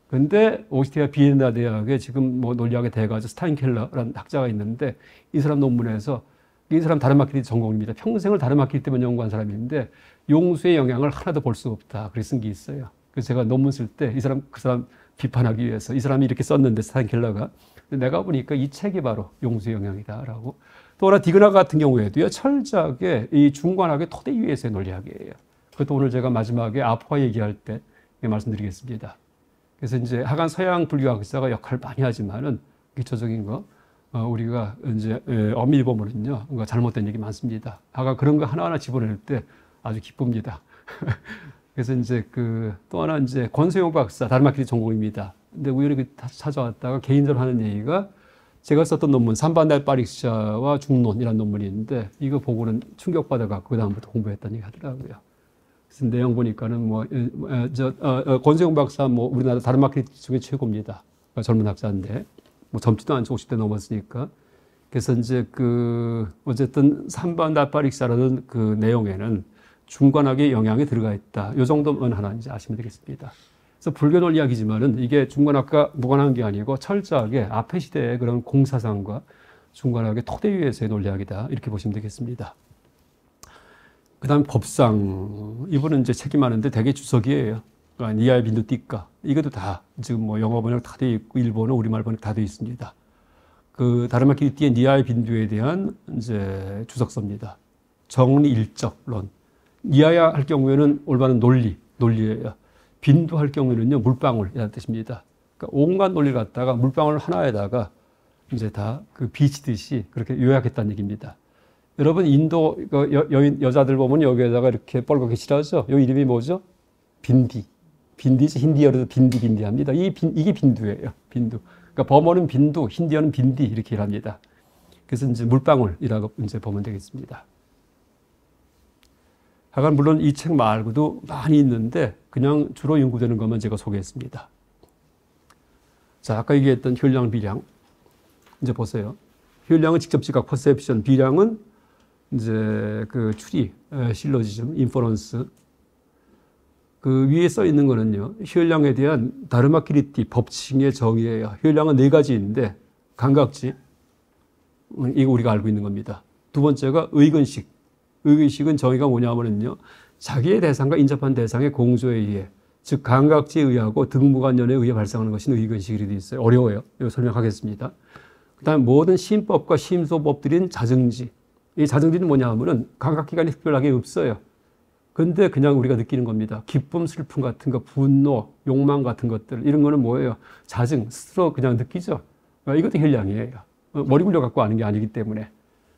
근데 오스트리아 비엔나 대학에 지금 뭐 논리학의 대가죠. 스타인켈러라는 학자가 있는데 이 사람 논문에서 이 사람 다르마키리티 전공입니다. 평생을 다르마키리티만 연구한 사람인데 용수의 영향을 하나도 볼 수 없다. 그렇게 쓴 게 있어요. 그래서 제가 논문 쓸 때 그 사람 비판하기 위해서 이 사람이 이렇게 썼는데 스타인켈러가 내가 보니까 이 책이 바로 용수의 영향이다라고. 또 하나 디그나 같은 경우에도요. 철저하게 이 중관학의 토대 위에서의 논리학이에요. 그것도 오늘 제가 마지막에 아포아 얘기할 때 말씀드리겠습니다. 그래서 이제 하간 서양 불교학자가 역할을 많이 하지만은 기초적인 거 우리가 이제 엄밀히 보면은요, 잘못된 얘기 많습니다. 아까 그런 거 하나하나 집어낼 때 아주 기쁩니다. 그래서 이제 또 하나 이제 권세용 박사, 다르마키리티 전공입니다. 근데 우연히 찾아왔다가 개인적으로 하는 얘기가 제가 썼던 논문, 삼반다 파릭샤와 중론이라는 논문이 있는데 이거 보고는 충격받아갖고 그다음부터 공부했다는 얘기 하더라고요. 그래서 내용 보니까는 권세용 박사 우리나라 다르마키리티 중에 최고입니다. 그러니까 젊은 학자인데. 젊지도 않죠. 50대 넘었으니까. 그래서 이제 어쨌든 삼반다 파릭샤라는 그 내용에는 중관학의 영향이 들어가 있다. 요 정도만 하나 이제 아시면 되겠습니다. 그래서 불교 논리학이지만은 이게 중관학과 무관한 게 아니고 철저하게 앞의 시대의 그런 공사상과 중관학의 토대 위에서의 논리학이다. 이렇게 보시면 되겠습니다. 그 다음 법상. 이분은 이제 책이 많은데 대개 주석이에요. 니아의 빈도 띠까. 이것도 다 지금 영어 번역 다 돼 있고 일본어, 우리말 번역 다 돼 있습니다. 다르마키리티의 니아의 빈도에 대한 이제 주석서입니다. 정리일적론. 니아야 할 경우에는 올바른 논리예요. 빈도 할 경우에는요 물방울이라는 뜻입니다. 그러니까 온갖 논리를 갖다가 물방울 하나에다가 이제 다 비치듯이 그렇게 요약했다는 얘기입니다. 여러분 인도 여자들 보면 여기에다가 이렇게 뻘겋게 칠하죠. 요 이름이 뭐죠? 빈디. 빈디지 힌디어로도 빈디 합니다. 이게 빈두예요. 빈두. 그러니까 범어는 빈두, 힌디어는 빈디 이렇게 합니다. 그래서 이제 물방울이라고 이제 보면 되겠습니다. 하여간 물론 이 책 말고도 많이 있는데 그냥 주로 연구되는 것만 제가 소개했습니다. 자, 아까 얘기했던 혈량, 비량. 이제 보세요. 혈량은 직접 지각, 퍼셉션, 비량은 이제 추리, 실로지즘, 인퍼런스. 위에 써 있는 거는요, 혈량에 대한 다르마키리티 법칙의 정의예요. 혈량은 4가지인데, 감각지. 이거 우리가 알고 있는 겁니다. 두 번째가 의근식. 의근식은 정의가 뭐냐면요, 자기의 대상과 인접한 대상의 공조에 의해 즉 감각지에 의하고 등무관연에 의해 발생하는 것이 의근식이 되어 있어요. 어려워요. 이거 설명하겠습니다. 그다음 모든 심법과 심소법들인 자증지. 이 자증지는 뭐냐 하면은 감각기관이 특별하게 없어요. 근데 그냥 우리가 느끼는 겁니다. 기쁨, 슬픔 같은 거, 분노, 욕망 같은 것들 이런 거는 뭐예요? 자증, 스스로 그냥 느끼죠. 이것도 혈량이에요. 머리 굴려 갖고 아는 게 아니기 때문에.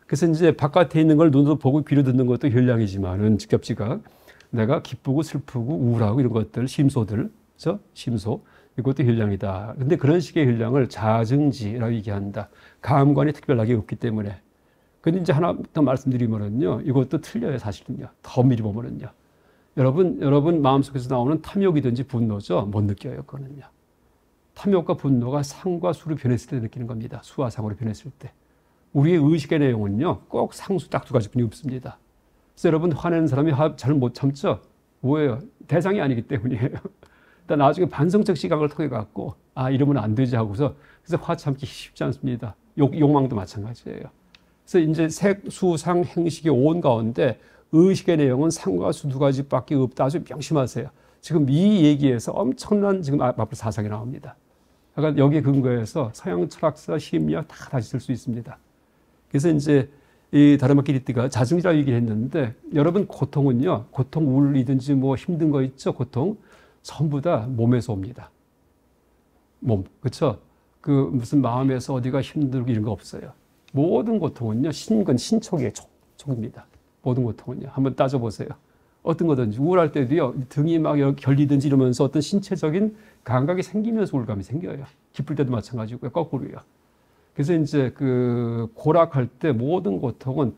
그래서 이제 바깥에 있는 걸 눈으로 보고 귀로 듣는 것도 혈량이지만은 직접지각. 내가 기쁘고 슬프고 우울하고 이런 것들, 심소들, 그렇죠? 심소. 이것도 혈량이다. 근데 그런 식의 혈량을 자증지라고 얘기한다. 감관이 특별하게 없기 때문에. 근데 이제 하나 더 말씀드리면은요, 이것도 틀려요, 사실은요. 더 미리 보면은요. 여러분 마음속에서 나오는 탐욕이든지 분노죠. 못 느껴요, 그거는요. 탐욕과 분노가 상과 수로 변했을 때 느끼는 겁니다. 수와 상으로 변했을 때. 우리의 의식의 내용은요, 꼭 상수 딱 두 가지뿐이 없습니다. 그래서 여러분 화내는 사람이 잘 못 참죠? 뭐예요? 대상이 아니기 때문이에요. 일단 나중에 반성적 시각을 통해 갖고, 아, 이러면 안 되지 하고서, 그래서 화 참기 쉽지 않습니다. 욕망도 마찬가지예요. 그래서 이제 색, 수, 상, 행식의 온 가운데 의식의 내용은 상과 수 두 가지밖에 없다. 아주 명심하세요. 지금 이 얘기에서 엄청난 지금 앞으로 사상이 나옵니다. 그러니까 여기에 근거해서 서양 철학사, 심리학 다 다시 쓸 수 있습니다. 그래서 이제 이 다르마키리띠가 자증이라고 얘기를 했는데 여러분 고통은요, 고통 우울이든지 뭐 힘든 거 있죠, 고통 전부 다 몸에서 옵니다. 몸, 그렇죠? 그 무슨 마음에서 어디가 힘들고 이런 거 없어요. 모든 고통은요, 신촉의 촉입니다. 모든 고통은요. 한번 따져보세요. 어떤 거든지 우울할 때도요, 등이 막 결리든지 이러면서 어떤 신체적인 감각이 생기면서 우울감이 생겨요. 기쁠 때도 마찬가지고요. 거꾸로요. 그래서 이제 그 고락할 때 모든 고통은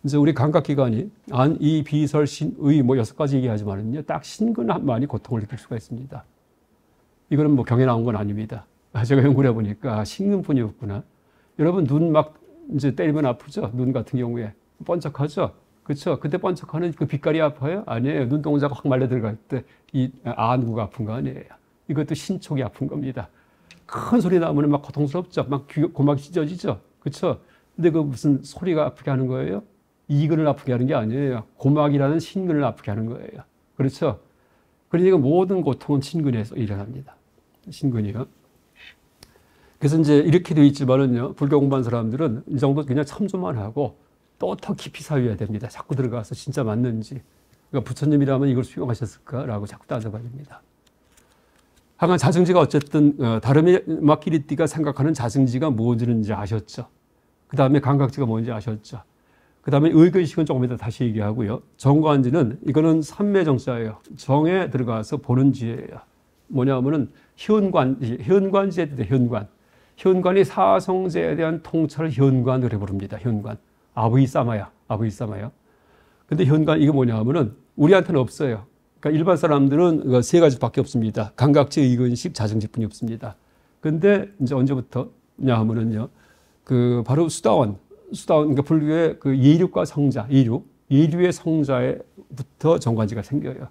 이제 우리 감각기관이 안, 이, 비, 설, 신, 의 뭐 6가지 얘기하지만은요, 딱 신근만이 고통을 느낄 수가 있습니다. 이거는 뭐 경에 나온 건 아닙니다. 제가 연구를 해보니까 신근뿐이 없구나. 여러분 눈 막 이제 때리면 아프죠? 눈 같은 경우에 번쩍하죠? 그렇죠? 그때 번쩍하는 그 빛깔이 아파요? 아니에요. 눈동자가 확 말려 들어갈 때 이 안구가 아픈 거 아니에요. 이것도 신촉이 아픈 겁니다. 큰 소리 나면 막 고통스럽죠? 막 고막이 찢어지죠? 그렇죠? 근데 그 무슨 소리가 아프게 하는 거예요? 이근을 아프게 하는 게 아니에요. 고막이라는 신근을 아프게 하는 거예요. 그렇죠? 그러니까 모든 고통은 신근에서 일어납니다. 신근이요. 그래서 이제 이렇게 되어 있지만은요, 불교 공부한 사람들은 이 정도 그냥 참조만 하고 또 더 깊이 사유해야 됩니다. 자꾸 들어가서 진짜 맞는지. 그러니까 부처님이라면 이걸 수용하셨을까라고 자꾸 따져봐야 됩니다. 하여간 자증지가 어쨌든 다르마키리띠가 생각하는 자증지가 뭔지 아셨죠. 그 다음에 감각지가 뭔지 아셨죠. 그 다음에 의근식은 조금 이따 다시 얘기하고요. 정관지는 이거는 삼매정자예요. 정에 들어가서 보는 지혜예요. 뭐냐면은 현관지에 대해 현관. 현관이 사성제에 대한 통찰을 현관으로 부릅니다. 현관. 아브이사마야. 근데 현관 이게 뭐냐 하면은 우리한테는 없어요. 그러니까 일반 사람들은 세 가지밖에 없습니다. 감각지, 의근식, 자증지뿐이 없습니다. 근데 이제 언제부터냐 하면은요. 그 바로 수다원 그러니까 불교의 그 예류과 성자, 예류의 성자에부터 정관지가 생겨요.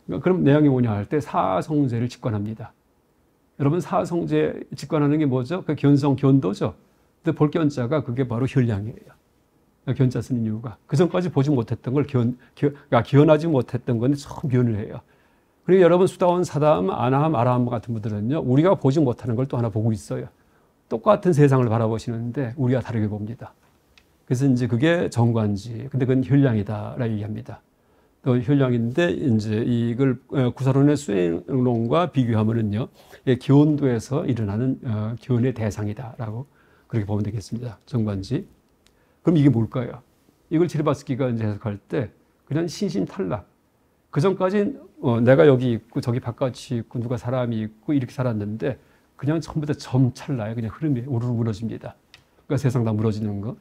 그러니까 그럼 내용이 뭐냐 할 때 사성제를 직관합니다. 여러분 사성제 직관하는 게 뭐죠? 그 견성, 견도죠. 근데 볼견자가 그게 바로 혈량이에요. 견자 쓰는 이유가. 그 전까지 보지 못했던 걸 견하지 못했던 건데 처음 견을 해요. 그리고 여러분 수다원, 사다함, 아나함, 아라함 같은 분들은요. 우리가 보지 못하는 걸 또 하나 보고 있어요. 똑같은 세상을 바라보시는데 우리가 다르게 봅니다. 그래서 이제 그게 정관지. 근데 그건 혈량이다라고 얘기합니다. 또 혈량인데 이제 이걸 구사론의 수행론과 비교하면은요. 기원도에서 일어나는 기원의 대상이다라고 그렇게 보면 되겠습니다. 정관지. 그럼 이게 뭘까요? 이걸 지르바스키가 이제 해석할 때 그냥 신심탈락. 그 전까지는 내가 여기 있고 저기 바깥이 있고 누가 사람이 있고 이렇게 살았는데 그냥 전부 다 점찰나요. 그냥 흐름이 우르르 무너집니다. 그러니까 세상 다 무너지는 거.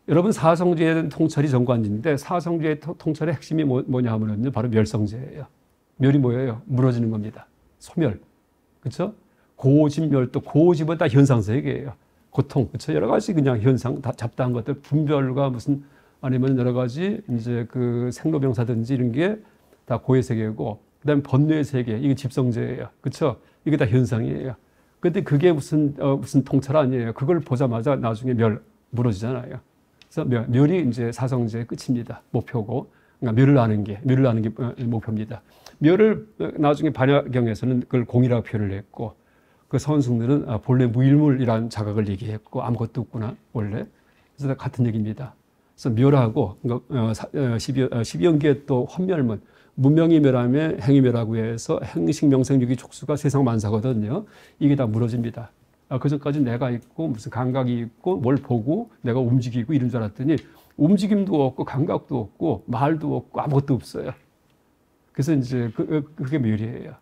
여러분 사성제에 대한 통찰이 정관지인데 사성제의 통찰의 핵심이 뭐냐 하면요. 바로 멸성제예요. 멸이 뭐예요? 무너지는 겁니다. 소멸. 그렇죠? 고집멸도 고집은 다 현상세계예요. 고통, 그렇죠? 여러 가지 그냥 현상, 다 잡다한 것들, 분별과 무슨 아니면 여러 가지 이제 그 생로병사든지 이런 게 다 고의 세계고, 그다음에 번뇌의 세계, 이게 집성제예요, 그렇죠? 이게 다 현상이에요. 근데 그게 무슨 통찰 아니에요. 그걸 보자마자 나중에 무너지잖아요. 그래서 멸이 이제 사성제의 끝입니다. 목표고, 그러니까 묘를 아는 게 목표입니다. 묘를 나중에 반야경에서는 그걸 공이라고 표현을 했고, 그 서원승들은 본래 무일물이라는 자각을 얘기했고, 아무것도 없구나 원래. 그래서 같은 얘기입니다. 그래서 묘라고 12연기에 또 환멸문, 문명이 멸함에 행이 멸하고 해서 행식 명생육이 촉수가 세상 만사거든요. 이게 다 무너집니다. 그전까지 내가 있고 무슨 감각이 있고 뭘 보고 내가 움직이고 이런 줄 알았더니 움직임도 없고 감각도 없고 말도 없고 아무것도 없어요. 그래서 이제 그게 멸이에요.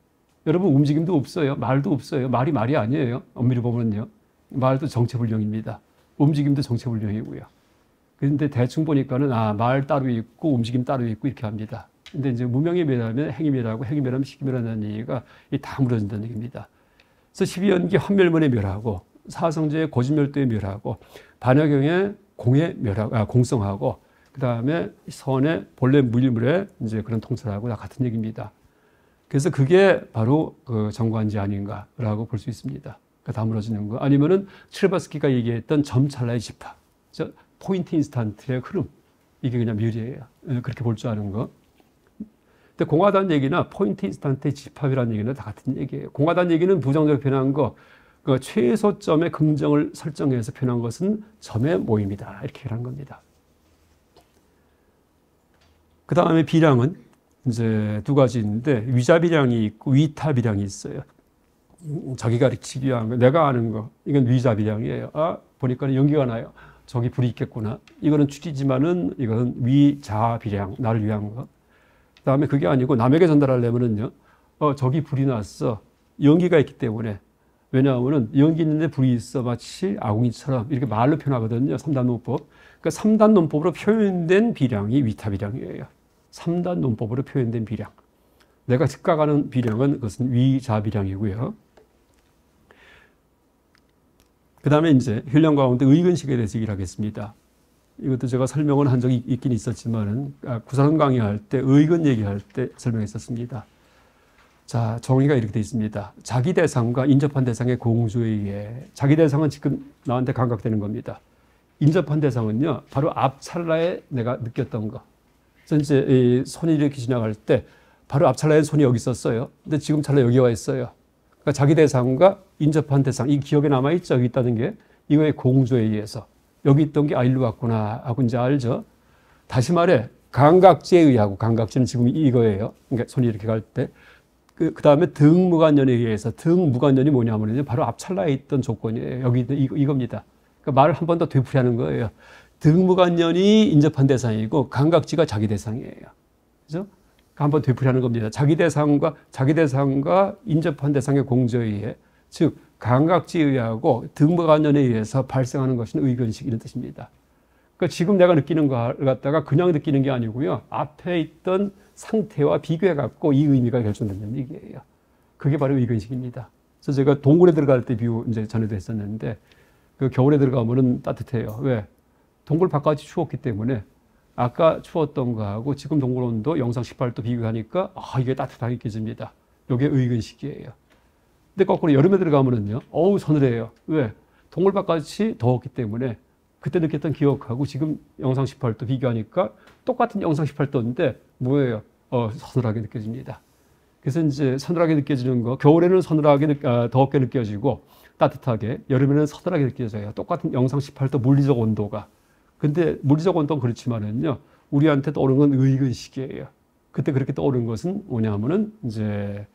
여러분 움직임도 없어요. 말도 없어요. 말이 아니에요. 엄밀히 보면요. 말도 정체불명입니다. 움직임도 정체불명이고요. 그런데 대충 보니까는 말 따로 있고 움직임 따로 있고 이렇게 합니다. 근데 이제 무명이 멸하면 행이 멸하고 행이 멸하면 식이 멸한다는 얘기가 다 무너진다는 얘기입니다. 그래서 12연기 환멸문에 멸하고 사성제의 고진멸도에 멸하고 반야경의 공에 멸하고 공성하고 그 다음에 선의 본래 무일물에 이제 그런 통찰하고 다 같은 얘기입니다. 그래서 그게 바로 그 정관지 아닌가라고 볼 수 있습니다. 그러니까 다 무너지는 거. 아니면은 칠바스키가 얘기했던 점찰나의 지파, 포인트 인스턴트의 흐름, 이게 그냥 멸이에요. 그렇게 볼 줄 아는 거. 근데 공하단 얘기나 포인트 인스턴트의 집합이라는 얘기는 다 같은 얘기예요. 공하단 얘기는 부정적으로 표현한 거, 그 최소점의 긍정을 설정해서 표현한 것은 점의 모임이다. 이렇게 표현한 겁니다. 그 다음에 비량은 이제 두 가지 있는데 위자비량이 있고 위타비량이 있어요. 자기가 가르치기 위한 거, 내가 아는 거, 이건 위자비량이에요. 보니까 연기가 나요. 저기 불이 있겠구나. 이거는 추리지만은 이거는 위자비량, 나를 위한 거. 그 다음에 그게 아니고 남에게 전달하려면은요, 저기 불이 났어. 연기가 있기 때문에. 왜냐하면은 연기 있는데 불이 있어. 마치 아궁이처럼 이렇게 말로 표현하거든요. 3단 논법. 그러니까 3단 논법으로 표현된 비량이 위타비량이에요. 3단 논법으로 표현된 비량. 내가 즉각하는 비량은 그것은 위자비량이고요. 그 다음에 이제 힐량 가운데 의근식에 대해서 얘기를 하겠습니다. 이것도 제가 설명을 한 적이 있긴 있었지만은, 구사론 강의할 때, 의근 얘기할 때 설명했었습니다. 자, 정의가 이렇게 되어 있습니다. 자기 대상과 인접한 대상의 공조에 의해, 자기 대상은 지금 나한테 감각되는 겁니다. 인접한 대상은요, 바로 앞 찰나에 내가 느꼈던 거. 그래서 이제 이 손이 이렇게 지나갈 때, 바로 앞 찰나에 손이 여기 있었어요. 근데 지금 찰나 여기 와 있어요. 그러니까 자기 대상과 인접한 대상, 이 기억에 남아있죠. 여기 있다는 게. 이거의 공조에 의해서. 여기 있던 게 일로 왔구나 하고 이제 알죠. 다시 말해, 감각지에 의하고, 감각지는 지금 이거예요. 그러니까 손이 이렇게 갈 때. 그 다음에 등무관연에 의해서, 등무관연이 뭐냐면요, 바로 앞 찰나에 있던 조건이에요. 여기 있는 이겁니다. 그러니까 말을 한 번 더 되풀이하는 거예요. 등무관연이 인접한 대상이고, 감각지가 자기 대상이에요. 그죠? 한번 되풀이하는 겁니다. 자기 대상과 인접한 대상의 공조에 의해, 즉 감각지에 의하고 등무관연에 의해서 발생하는 것은 의근식 이런 뜻입니다. 그러니까 지금 내가 느끼는 걸 갖다가 그냥 느끼는 게 아니고요. 앞에 있던 상태와 비교해 갖고 이 의미가 결정된다는 얘기예요. 그게 바로 의근식입니다. 그래서 제가 동굴에 들어갈 때 비유 이제 전에도 했었는데, 그 겨울에 들어가면은 따뜻해요. 왜? 동굴 바깥이 추웠기 때문에. 아까 추웠던 거하고 지금 동굴 온도 영상 18도 비교하니까 이게 따뜻하게 느껴집니다. 이게 의근식이에요. 근데 거꾸로 여름에 들어가면은요, 서늘해요. 왜? 동굴 바깥이 더웠기 때문에 그때 느꼈던 기억하고 지금 영상 18도 비교하니까 똑같은 영상 18도인데 뭐예요? 서늘하게 느껴집니다. 그래서 이제 서늘하게 느껴지는 거, 겨울에는 더웠게 느껴지고 따뜻하게, 여름에는 서늘하게 느껴져요. 똑같은 영상 18도 물리적 온도가. 근데 물리적 온도는 그렇지만은요, 우리한테 떠오르는 건 의근식이에요. 그때 그렇게 떠오르는 것은 뭐냐면은 이제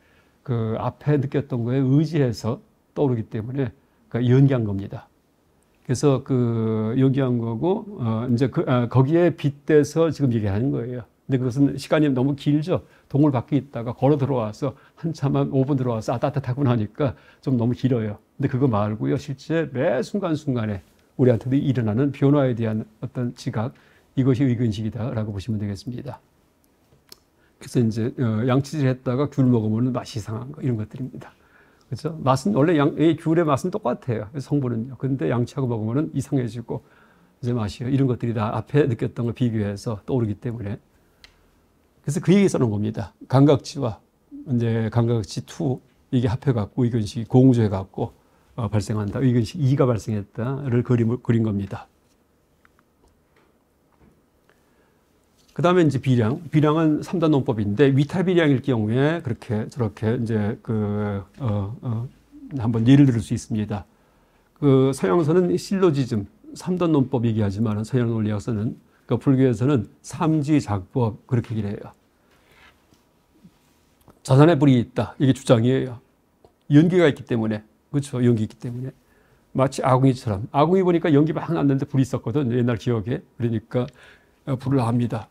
그 앞에 느꼈던 거에 의지해서 떠오르기 때문에 그러니까 연기한 겁니다. 그래서 그 연기한 거고, 이제 거기에 빗대서 지금 얘기하는 거예요. 근데 그것은 시간이 너무 길죠. 동굴 밖에 있다가 걸어 들어와서 한참 한 5분 들어와서 따뜻하구나 하니까 좀 너무 길어요. 근데 그거 말고요, 실제 매 순간순간에 우리한테도 일어나는 변화에 대한 어떤 지각, 이것이 의근식이다라고 보시면 되겠습니다. 그래서 이제 양치질 했다가 귤 먹으면 맛이 이상한 거, 이런 것들입니다. 그렇죠? 맛은 원래 이 귤의 맛은 똑같아요. 성분은요. 근데 양치하고 먹으면 이상해지고 이제 맛이요. 이런 것들이 다 앞에 느꼈던 걸 비교해서 떠오르기 때문에. 그래서 그 얘기 써놓은 겁니다. 감각지와 이제 감각지 2 이게 합해갖고 의근식이 공조해갖고 발생한다. 의근식 2가 발생했다를 그린 겁니다. 그 다음에 이제 비량. 비량은 3단 논법인데 위탈 비량일 경우에 그렇게 저렇게 이제 한번 예를 들을 수 있습니다. 그 서양에서는 실로지즘 3단 논법 얘기하지만 서양 논리학에서는 그러니까 불교에서는 삼지작법 그렇게 얘기를 해요. 자산에 불이 있다. 이게 주장이에요. 연기가 있기 때문에. 그렇죠. 연기 있기 때문에. 마치 아궁이처럼. 아궁이 보니까 연기 막 났는데 불이 있었거든. 옛날 기억에. 그러니까 불을 합니다.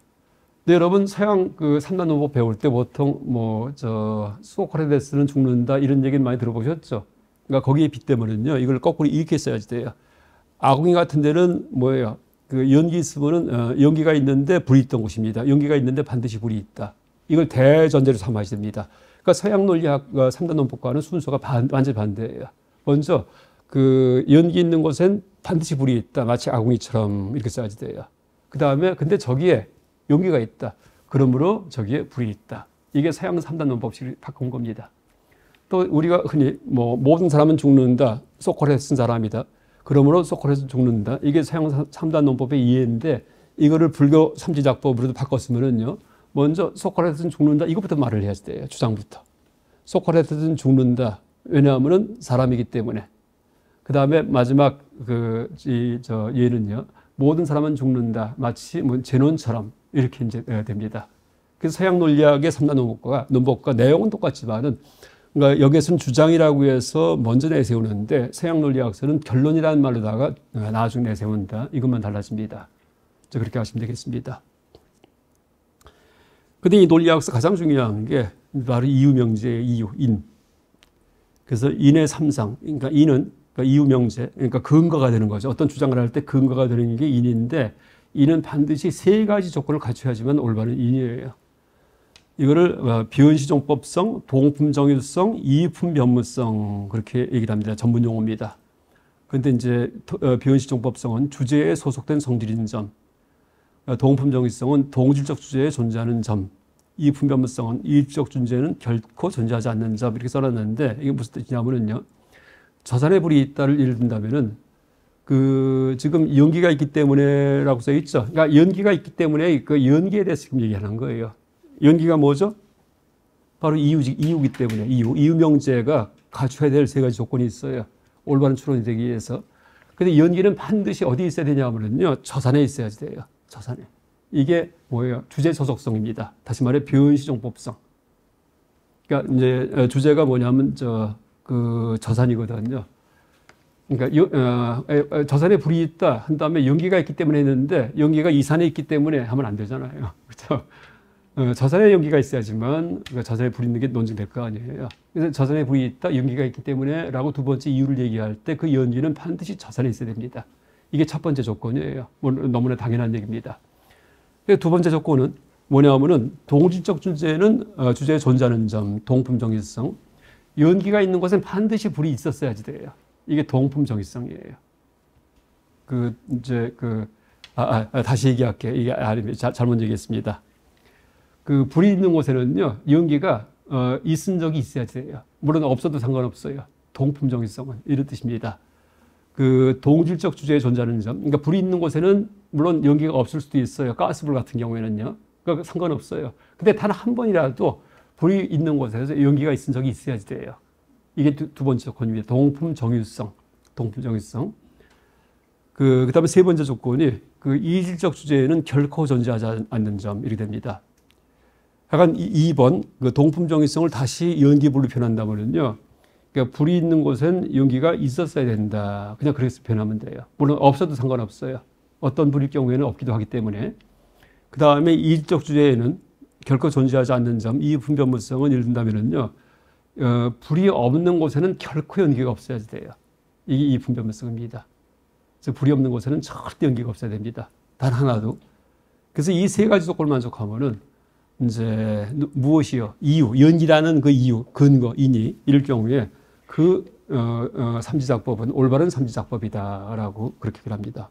근데 여러분 서양 그 3단 논법 배울 때 보통 소크라테스는 죽는다 이런 얘기는 많이 들어보셨죠? 그러니까 거기에 빗대면은요. 이걸 거꾸로 이렇게 써야지 돼요. 아궁이 같은 데는 뭐예요? 그 연기 있으면은 연기가 있는데 불이 있던 곳입니다. 연기가 있는데 반드시 불이 있다. 이걸 대전제로 삼아야 됩니다. 그러니까 서양 논리학 3단 논법과는 순서가 완전히 반대예요. 먼저 그 연기 있는 곳엔 반드시 불이 있다. 마치 아궁이처럼 이렇게 써야지 돼요. 그 다음에 근데 저기에 연기가 있다. 그러므로 저기에 불이 있다. 이게 서양 3단 논법식을 바꾼 겁니다. 또 우리가 흔히 뭐 모든 사람은 죽는다. 소크라테스 쓴 사람이다. 그러므로 소크라테스 죽는다. 이게 서양 3단 논법의 이해인데 이거를 불교 삼지작법으로도 바꿨으면은요. 먼저 소크라테스는 죽는다. 이것부터 말을 해야 돼요. 주장부터. 소크라테스는 죽는다. 왜냐하면은 사람이기 때문에. 그 다음에 마지막 예는요. 모든 사람은 죽는다. 마치 뭐 제논처럼 이렇게 이제 됩니다. 그래서 서양 논리학의 3단 논법과 내용은 똑같지만은 그러니까 여기에서는 주장이라고 해서 먼저 내세우는데 서양 논리학에서는 결론이라는 말로다가 나중에 내세운다. 이것만 달라집니다. 그렇게 하시면 되겠습니다. 근데 이 논리학에서 가장 중요한 게 바로 이유명제의 이유, 인. 그래서 인의 삼상, 그러니까 인은 그러니까 이유명제, 그러니까 근거가 되는 거죠. 어떤 주장을 할 때 근거가 되는 게 인인데 인은 반드시 세 가지 조건을 갖춰야지만 올바른 인이에요. 이거를 비현시종법성, 동품정유성, 이익품변무성 그렇게 얘기를 합니다. 전문 용어입니다. 그런데 이제 비현시종법성은 주제에 소속된 성질인 점, 동품정유성은 동질적 주제에 존재하는 점, 이익품변무성은 이익적 존재는 결코 존재하지 않는 점 이렇게 써놨는데 이게 무슨 뜻이냐면요. 저산의 불이 있다를 예를 든다면은 지금 연기가 있기 때문에라고 써 있죠. 그러니까 연기가 있기 때문에 그 연기에 대해서 지금 얘기하는 거예요. 연기가 뭐죠? 바로 이유기 때문에 이유명제가 갖춰야 될 세 가지 조건이 있어요. 올바른 추론이 되기 위해서. 근데 연기는 반드시 어디 있어야 되냐면요. 저산에 있어야지 돼요. 저산에. 이게 뭐예요? 주제 소속성입니다. 다시 말해 비현시종법성. 그러니까 이제 주제가 뭐냐면 저산이거든요. 그러니까 저산에 불이 있다 한 다음에 연기가 있기 때문에 했는데 연기가 이 산에 있기 때문에 하면 안 되잖아요. 그렇죠? 저산에 연기가 있어야지만 저산에 불이 있는 게 논증될 거 아니에요. 그래서 저산에 불이 있다, 연기가 있기 때문에 라고 두 번째 이유를 얘기할 때 그 연기는 반드시 저산에 있어야 됩니다. 이게 첫 번째 조건이에요. 너무나 당연한 얘기입니다. 두 번째 조건은 뭐냐면은 동질적 주제는 주제에 존재하는 점, 동품정의성. 연기가 있는 곳엔 반드시 불이 있었어야지 돼요. 이게 동품정의성이에요. 다시 얘기할게요. 이게 잘못 얘기했습니다. 불이 있는 곳에는요, 연기가 있은 적이 있어야 돼요. 물론 없어도 상관없어요. 동품정의성은 이런 뜻입니다. 동질적 주제에 존재하는 점. 그러니까 불이 있는 곳에는 물론 연기가 없을 수도 있어요. 가스불 같은 경우에는요. 그러니까 상관없어요. 근데 단 한 번이라도 불이 있는 곳에서 연기가 있은 적이 있어야지 돼요. 이게 두 번째 조건입니다. 동품정유성. 그 다음에 세 번째 조건이 이질적 주제에는 결코 존재하지 않는 점 이렇게 됩니다. 약간 2번 동품정의성을 다시 연기불로 표현한다면요. 그러니까 불이 있는 곳엔 연기가 있었어야 된다. 그냥 그렇게 표현하면 돼요. 물론 없어도 상관없어요. 어떤 불일 경우에는 없기도 하기 때문에. 그 다음에 이질적 주제에는 결코 존재하지 않는 점, 이익품변무성은 예를 든다면요. 불이 없는 곳에는 결코 연기가 없어야지 돼요. 이게 이익품변무성입니다. 그래서 불이 없는 곳에는 절대 연기가 없어야 됩니다. 단 하나도. 그래서 이 세 가지 조건을 만족하면은 이제 무엇이요? 이유, 연기라는 그 이유, 근거, 인이 이럴 경우에 삼지작법은 올바른 삼지작법이다라고 그렇게 합니다.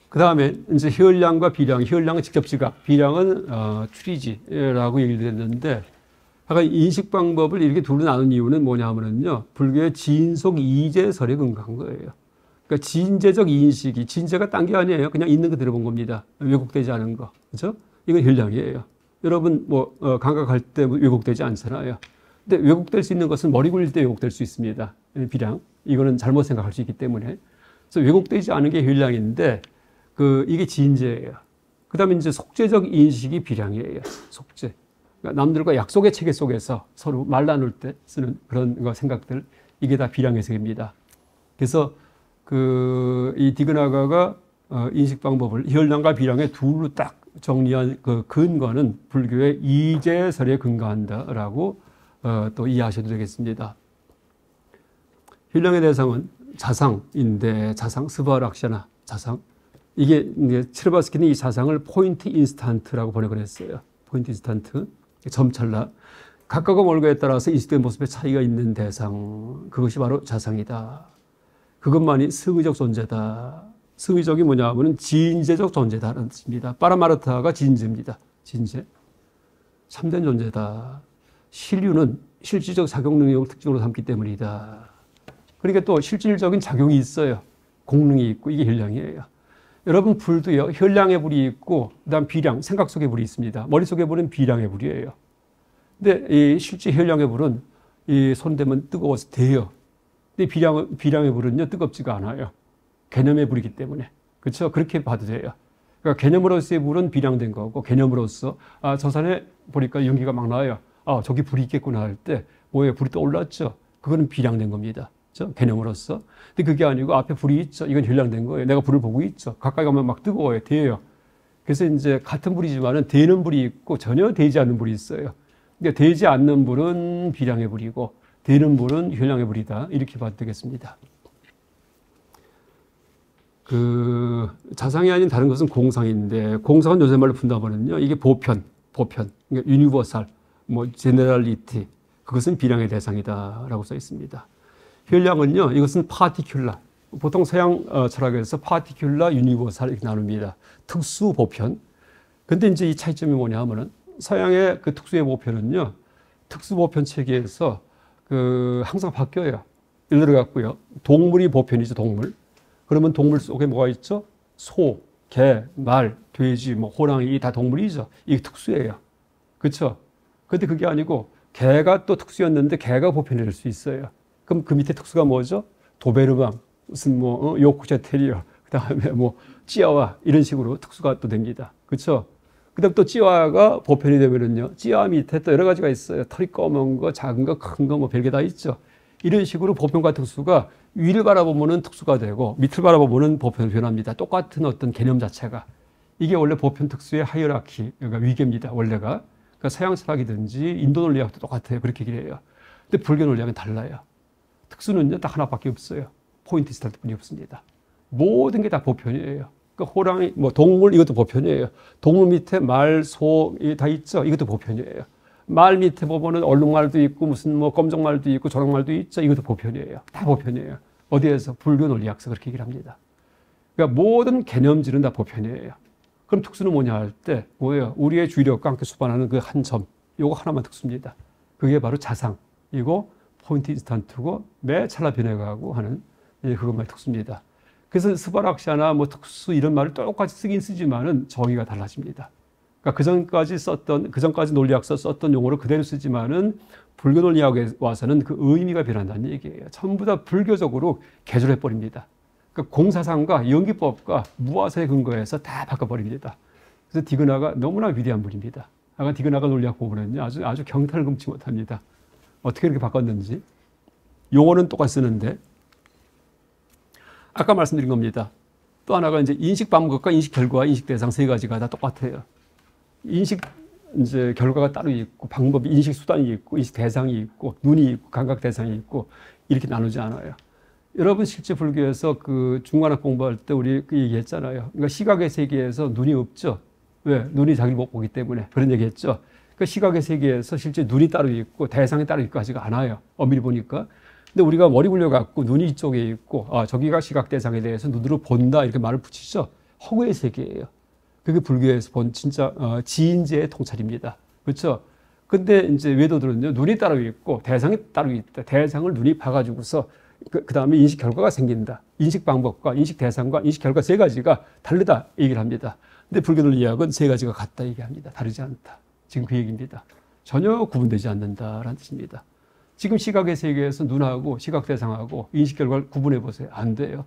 그 다음에 이제 혈량과 비량, 혈량은 직접 지각, 비량은 추리지라고 얘기를 했는데 아까 인식 방법을 이렇게 둘로 나눈 이유는 뭐냐면요. 불교의 진속 이제설에 근거한 거예요. 그러니까 진제적 인식이, 진제가 딴 게 아니에요. 그냥 있는 그대로 본 겁니다. 왜곡되지 않은 거. 그죠? 이건 현량이에요. 여러분, 감각할 때 왜곡되지 않잖아요. 근데 왜곡될 수 있는 것은 머리 굴릴 때 왜곡될 수 있습니다. 비량. 이거는 잘못 생각할 수 있기 때문에. 그래서 왜곡되지 않은 게 현량인데, 이게 진제예요. 그 다음에 이제 속죄적 인식이 비량이에요. 속죄. 그러니까 남들과 약속의 체계 속에서 서로 말 나눌 때 쓰는 그런 생각들, 이게 다 비량의 세계입니다. 그래서 이 디그나가가 인식 방법을 현량과 비량의 둘로 딱 정리한 그 근거는 불교의 이제설에 근거한다라고 또 이해하셔도 되겠습니다. 현량의 대상은 자상인데, 자상, 스바락샤나 자상. 이게 체르바스키는 이 자상을 포인트 인스탄트라고 번역을 했어요. 포인트 인스탄트, 점찰나. 각각의 몰과에 따라서 인식된 모습의 차이가 있는 대상, 그것이 바로 자상이다. 그것만이 승의적 존재다. 승의적이 뭐냐 하면 진제적 존재다라는 뜻입니다. 파라마르타가 진제입니다. 진제. 참된 존재다. 신류는 실질적 작용 능력을 특징으로 삼기 때문이다. 그러니까 또 실질적인 작용이 있어요. 공능이 있고, 이게 현량이에요. 여러분, 불도요, 현량의 불이 있고, 그 다음 비량, 생각 속의 불이 있습니다. 머릿속의 불은 비량의 불이에요. 근데 이 실제 현량의 불은 이 손대면 뜨거워서 돼요. 근데 비량의 불은요, 뜨겁지가 않아요. 개념의 불이기 때문에. 그렇죠? 그렇게 봐도 돼요. 그러니까 개념으로서의 불은 비량된 거고, 개념으로서, 저 산에 보니까 연기가 막 나와요. 저기 불이 있겠구나 할 때, 뭐예요? 불이 떠올랐죠? 그거는 비량된 겁니다. 그렇죠? 개념으로서. 근데 그게 아니고 앞에 불이 있죠. 이건 현량된 거예요. 내가 불을 보고 있죠. 가까이 가면 막 뜨거워요. 데요. 그래서 이제 같은 불이지만은 데는 불이 있고 전혀 데지 않는 불이 있어요. 그러니까 데지 않는 불은 비량의 불이고 데는 불은 현량의 불이다. 이렇게 봐도 되겠습니다. 자상이 아닌 다른 것은 공상인데, 공상은 요새 말로 푼다면은요, 이게 보편, 그러니까 유니버설, 제네럴리티, 그것은 비량의 대상이다라고 써 있습니다. 현량은요, 이것은 파티큘라. 보통 서양 철학에서 파티큘라, 유니버설 이렇게 나눕니다. 특수 보편. 근데 이제 이 차이점이 뭐냐 하면은 서양의 그 특수의 보편은요, 특수 보편 체계에서 항상 바뀌어요. 예를 들어 갖고요, 동물이 보편이죠, 동물. 그러면 동물 속에 뭐가 있죠? 소, 개, 말, 돼지, 호랑이, 다 동물이죠. 이게 특수예요. 그렇죠? 근데 그게 아니고 개가 또 특수였는데 개가 보편이 될 수 있어요. 그럼 그 밑에 특수가 뭐죠? 도베르망, 무슨 요크셔 테리어, 그 다음에 치아와 이런 식으로 특수가 또 됩니다. 그렇죠? 그 다음 또 치아와가 보편이 되면은요, 치아와 밑에 또 여러 가지가 있어요. 털이 검은 거, 작은 거, 큰 거, 별게 다 있죠. 이런 식으로 보편과 특수가 위를 바라보면은 특수가 되고 밑을 바라보면은 보편으로 변합니다. 똑같은 어떤 개념 자체가. 이게 원래 보편 특수의 하이어라키, 그러니까 위계입니다. 원래가. 그러니까 서양 철학이든지 인도 논리학도 똑같아요. 그렇게 얘기해요. 근데 불교 논리학은 달라요. 특수는요, 딱 하나밖에 없어요. 포인트 스타트뿐이 없습니다. 모든 게 다 보편이에요. 그러니까 호랑이, 동물, 이것도 보편이에요. 동물 밑에 말, 소, 다 있죠. 이것도 보편이에요. 말 밑에 보면은 얼룩말도 있고, 무슨 검정말도 있고, 조랑말도 있죠. 이것도 보편이에요. 다 보편이에요. 어디에서? 불교 논리학에서 그렇게 얘기를 합니다. 그러니까 모든 개념질은 다 보편이에요. 그럼 특수는 뭐냐 할 때, 뭐예요? 우리의 주의력과 함께 수반하는 그 한 점, 요거 하나만 특수입니다. 그게 바로 자상이고, 포인트 인스턴트고, 매 찰나 변해가고 하는 그것만 특수입니다. 그래서 스바락샤나 특수 이런 말을 똑같이 쓰긴 쓰지만은 정의가 달라집니다. 그러니까 그전까지 논리학서 썼던 용어를 그대로 쓰지만은 불교 논리학에 와서는 그 의미가 변한다는 얘기예요. 전부 다 불교적으로 개조해버립니다. 그러니까 공사상과 연기법과 무화사에 근거해서 다 바꿔버립니다. 그래서 디그나가 너무나 위대한 분입니다. 아까 디그나가 논리학 보면은요, 아주 경탄을 금치 못합니다. 어떻게 이렇게 바꿨는지. 용어는 똑같이 쓰는데, 아까 말씀드린 겁니다. 또 하나가 이제 인식 방법과 인식 결과, 인식 대상 세 가지가 다 똑같아요. 인식 이제 결과가 따로 있고, 방법이 인식 수단이 있고, 인식 대상이 있고, 눈이 있고, 감각 대상이 있고, 이렇게 나누지 않아요. 여러분 실제 불교에서 중간학 공부할 때 우리 얘기했잖아요. 그러니까 시각의 세계에서 눈이 없죠. 왜? 눈이 자기를 못 보기 때문에. 그런 얘기 했죠. 그러니까 시각의 세계에서 실제 눈이 따로 있고, 대상이 따로 있고 하지가 않아요. 엄밀히 보니까. 근데 우리가 머리 굴려갖고 눈이 이쪽에 있고, 저기가 시각 대상에 대해서 눈으로 본다, 이렇게 말을 붙이죠. 허구의 세계예요. 그게 불교에서 본 진짜 지인제의 통찰입니다. 그렇죠? 근데 이제 외도들은요, 눈이 따로 있고 대상이 따로 있다. 대상을 눈이 봐가지고서 그 다음에 인식 결과가 생긴다. 인식 방법과 인식 대상과 인식 결과 세 가지가 다르다 얘기를 합니다. 근데 불교 논리학은 세 가지가 같다 얘기합니다. 다르지 않다. 지금 그 얘기입니다. 전혀 구분되지 않는다라는 뜻입니다. 지금 시각의 세계에서 눈하고 시각 대상하고 인식 결과를 구분해 보세요. 안 돼요.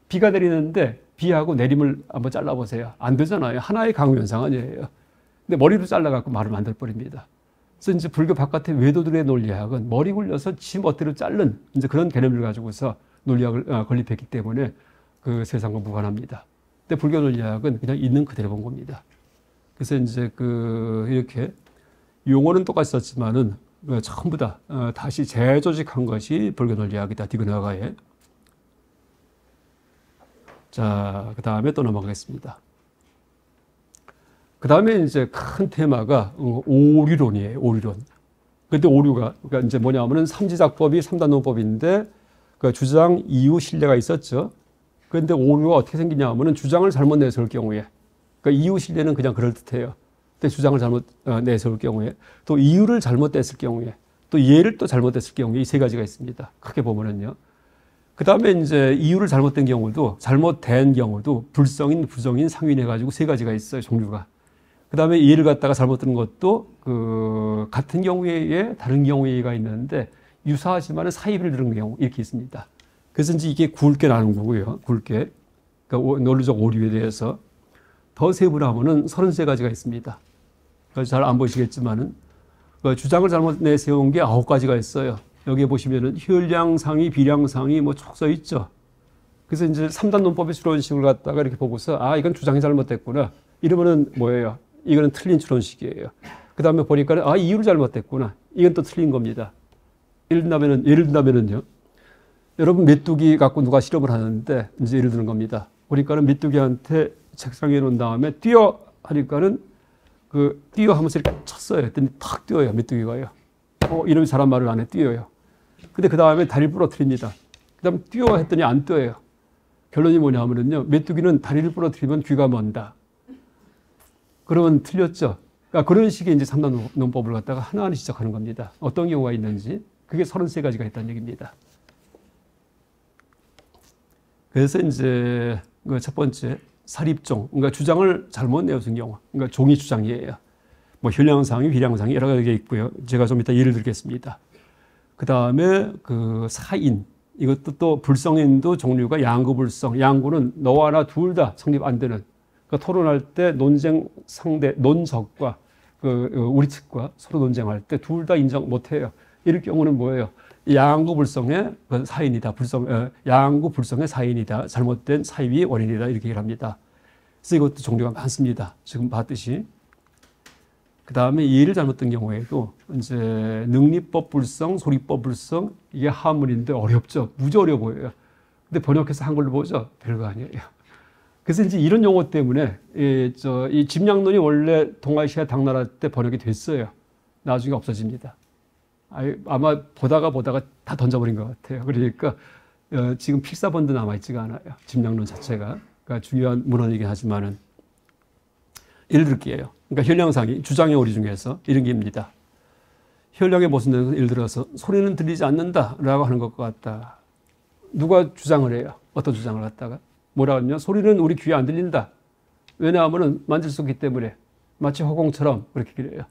비가 내리는데 비하고 내림을 한번 잘라보세요. 안 되잖아요. 하나의 강우현상 아니에요. 근데 머리로 잘라갖고 말을 만들어버립니다. 그래서 이제 불교 바깥의 외도들의 논리학은 머리 굴려서 지 멋대로 자른 이제 그런 개념을 가지고서 논리학을 건립했기 때문에 그 세상과 무관합니다. 근데 불교 논리학은 그냥 있는 그대로 본 겁니다. 그래서 이제 이렇게 용어는 똑같이 썼지만은 전부 다 다시 재조직한 것이 불교 논리학이다. 디그나가에. 자, 그 다음에 또 넘어가겠습니다. 그 다음에 이제 큰 테마가 오류론이에요. 오류론. 근데 오류가 그러니까 이제 뭐냐면은 삼지작법이 삼단론법인데 그 주장, 이유, 신뢰가 있었죠. 그런데 오류가 어떻게 생기냐면은 주장을 잘못 내세울 경우에, 그러니까 이유, 신뢰는 그냥 그럴 듯해요. 근데 주장을 잘못 내세울 경우에, 또 이유를 잘못됐을 경우에, 또 예를 또 잘못됐을 경우에 이 세 가지가 있습니다. 크게 보면은요. 그 다음에 이제 이유를 잘못된 경우도, 잘못된 경우도 불성인, 부성인, 상윈 해가지고 세 가지가 있어요. 종류가. 그 다음에 예를 갖다가 잘못 드는 것도 같은 경우에 다른 경우에가 있는데 유사하지만 사입을 들은 경우 이렇게 있습니다. 그래서 이제 이게 굵게 나눈 거고요. 굵게. 그러니까 논리적 오류에 대해서 더 세분하면은 33가지가 있습니다. 잘 안 보시겠지만은 주장을 잘못 내세운 게 9가지가 있어요. 여기에 보시면은 혈량상위, 비량상위 뭐 쭉 써 있죠. 그래서 이제 3단 논법의 추론식을 갖다가 이렇게 보고서 이건 주장이 잘못됐구나. 이러면은 뭐예요? 이거는 틀린 추론식이에요. 그 다음에 보니까는 이유를 잘못됐구나. 이건 또 틀린 겁니다. 예를 든다면은요. 여러분 메뚜기 갖고 누가 실험을 하는데 이제 예를 드는 겁니다. 보니까는 메뚜기한테 책상에 놓은 다음에 뛰어 하니까는 뛰어 하면서 이렇게 쳤어요. 했더니 탁 뛰어요. 메뚜기가요. 이놈이 사람 말을 안 해. 뛰어요. 근데 그 다음에 다리를 부러뜨립니다. 그 다음에 뛰어 했더니 안 뛰어요. 결론이 뭐냐면요. 메뚜기는 다리를 부러뜨리면 귀가 먼다. 그러면 틀렸죠. 그러니까 그런 식의 이제 3단 논법을 갖다가 하나하나 지적하는 겁니다. 어떤 경우가 있는지. 그게 33가지가 있다는 얘기입니다. 그래서 이제 첫 번째 사립종, 그러니까 주장을 잘못 내세운 경우, 그러니까 종이 주장이에요. 뭐 혈량상위, 비량상위 여러 가지가 있고요. 제가 좀 이따 예를 들겠습니다. 그 다음에 사인, 이것도 또 불성인도 종류가 양구불성, 양구는 너와 나 둘 다 성립 안 되는. 그러니까 토론할 때 논쟁 상대, 논적과 우리 측과 서로 논쟁할 때 둘 다 인정 못 해요. 이럴 경우는 뭐예요? 양구불성의 사인이다. 양구불성의 사인이다. 잘못된 사입이 원인이다. 이렇게 얘기를 합니다. 그래서 이것도 종류가 많습니다. 지금 봤듯이. 그 다음에 예를 잘못된 경우에도 이제 능리법 불성, 소리법 불성, 이게 한문인데 어렵죠. 무지 어려워 보여요. 근데 번역해서 한글로 보죠. 별거 아니에요. 그래서 이제 이런 용어 때문에 이 집량론이 원래 동아시아 당나라 때 번역이 됐어요. 나중에 없어집니다. 아마 보다가 다 던져버린 것 같아요. 그러니까 지금 필사본도 남아있지가 않아요. 집량론 자체가. 그러니까 중요한 문헌이긴 하지만은 예를 들게요. 그러니까 혈량상이 주장의 오류 중에서 이런 게 입니다. 혈량의 모순되는 예를 들어서 소리는 들리지 않는다라고 하는 것 같다. 누가 주장을 해요? 어떤 주장을 갖다가? 뭐라 하면 소리는 우리 귀에 안 들린다. 왜냐하면 만질 수 없기 때문에 마치 허공처럼 그렇게 그래요.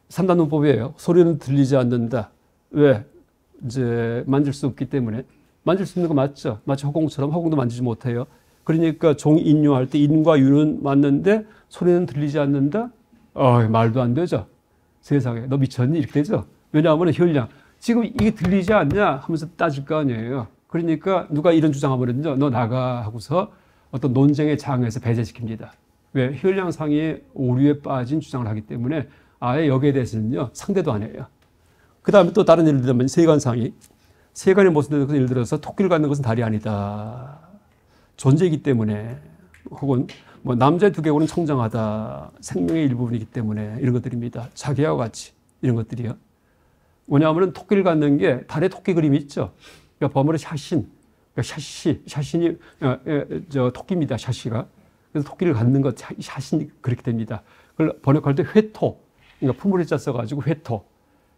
3단 논법이에요. 소리는 들리지 않는다. 왜? 이제 만질 수 없기 때문에. 만질 수 있는 거 맞죠? 마치 허공처럼 허공도 만지지 못해요. 그러니까 종 인유할 때 인과 유는 맞는데 소리는 들리지 않는다? 말도 안 되죠. 세상에 너 미쳤니? 이렇게 되죠. 왜냐하면 혈량. 지금 이게 들리지 않냐 하면서 따질 거 아니에요. 그러니까 누가 이런 주장하면요. 너 나가 하고서 어떤 논쟁의 장에서 배제시킵니다. 왜? 혈량상의 오류에 빠진 주장을 하기 때문에 아예 여기에 대해서는요. 상대도 안 해요. 그 다음에 또 다른 예를 들면 세간상이. 세간의 모습에 예를 들어서 토끼를 갖는 것은 달이 아니다. 존재이기 때문에 혹은 뭐 남자의 두개골은 청정하다. 생명의 일부분이기 때문에 이런 것들입니다. 자기와 같이 이런 것들이요. 뭐냐면은 토끼를 갖는 게 달에 토끼 그림이 있죠. 그러니까 범어로 샤신, 그러니까 샤신이 토끼입니다. 샤시가. 그래서 토끼를 갖는 것 샤신이 그렇게 됩니다. 그걸 번역할 때 회토, 그러니까 품을자 써가지고 회토.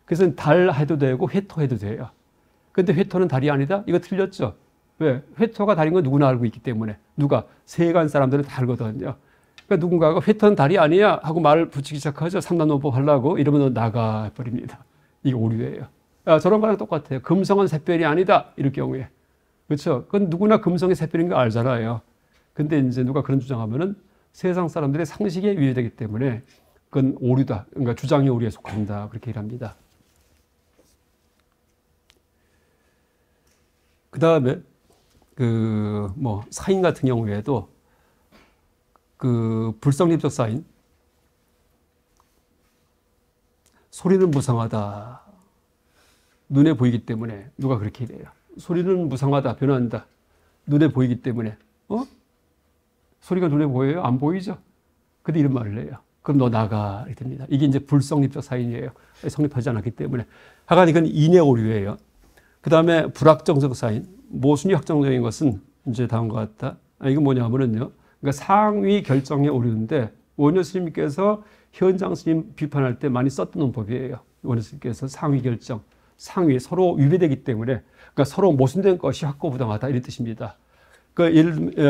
그래서 달 해도 되고 회토 해도 돼요. 근데 회토는 달이 아니다? 이거 틀렸죠? 왜? 회토가 달인 건 누구나 알고 있기 때문에. 누가? 세간 사람들은 다 알거든요. 그러니까 누군가가 회토는 달이 아니야 하고 말을 붙이기 시작하죠. 3단 논법 하려고 이러면 나가버립니다. 이게 오류예요. 저런 거랑 똑같아요. 금성은 샛별이 아니다. 이럴 경우에. 그렇죠? 그건 누구나 금성이 샛별인 거 알잖아요. 근데 이제 누가 그런 주장하면은 세상 사람들의 상식에 위배되기 때문에 그건 오류다. 그러니까 주장이 오류에 속한다. 그렇게 얘기를 합니다. 그 다음에 사인 같은 경우에도 불성립적 사인, 소리는 무상하다. 눈에 보이기 때문에 누가 그렇게 얘기해요. 소리는 무상하다, 변한다. 눈에 보이기 때문에. 소리가 눈에 보여요? 안 보이죠? 근데 이런 말을 해요. 그럼 너 나가 이렇게 됩니다. 이게 이제 불성립적 사인이에요. 성립하지 않았기 때문에. 하여간 이건 인의 오류예요. 그 다음에 불확정적 사인. 모순이 확정적인 것은 이제 다음과 같다. 이건 뭐냐면은요. 그러니까 상위 결정의 오류인데 원효 스님께서 현장 스님 비판할 때 많이 썼던 논법이에요. 원효 스님께서 상위 결정, 상위 서로 위배되기 때문에 그러니까 서로 모순된 것이 확고부당하다 이런 뜻입니다.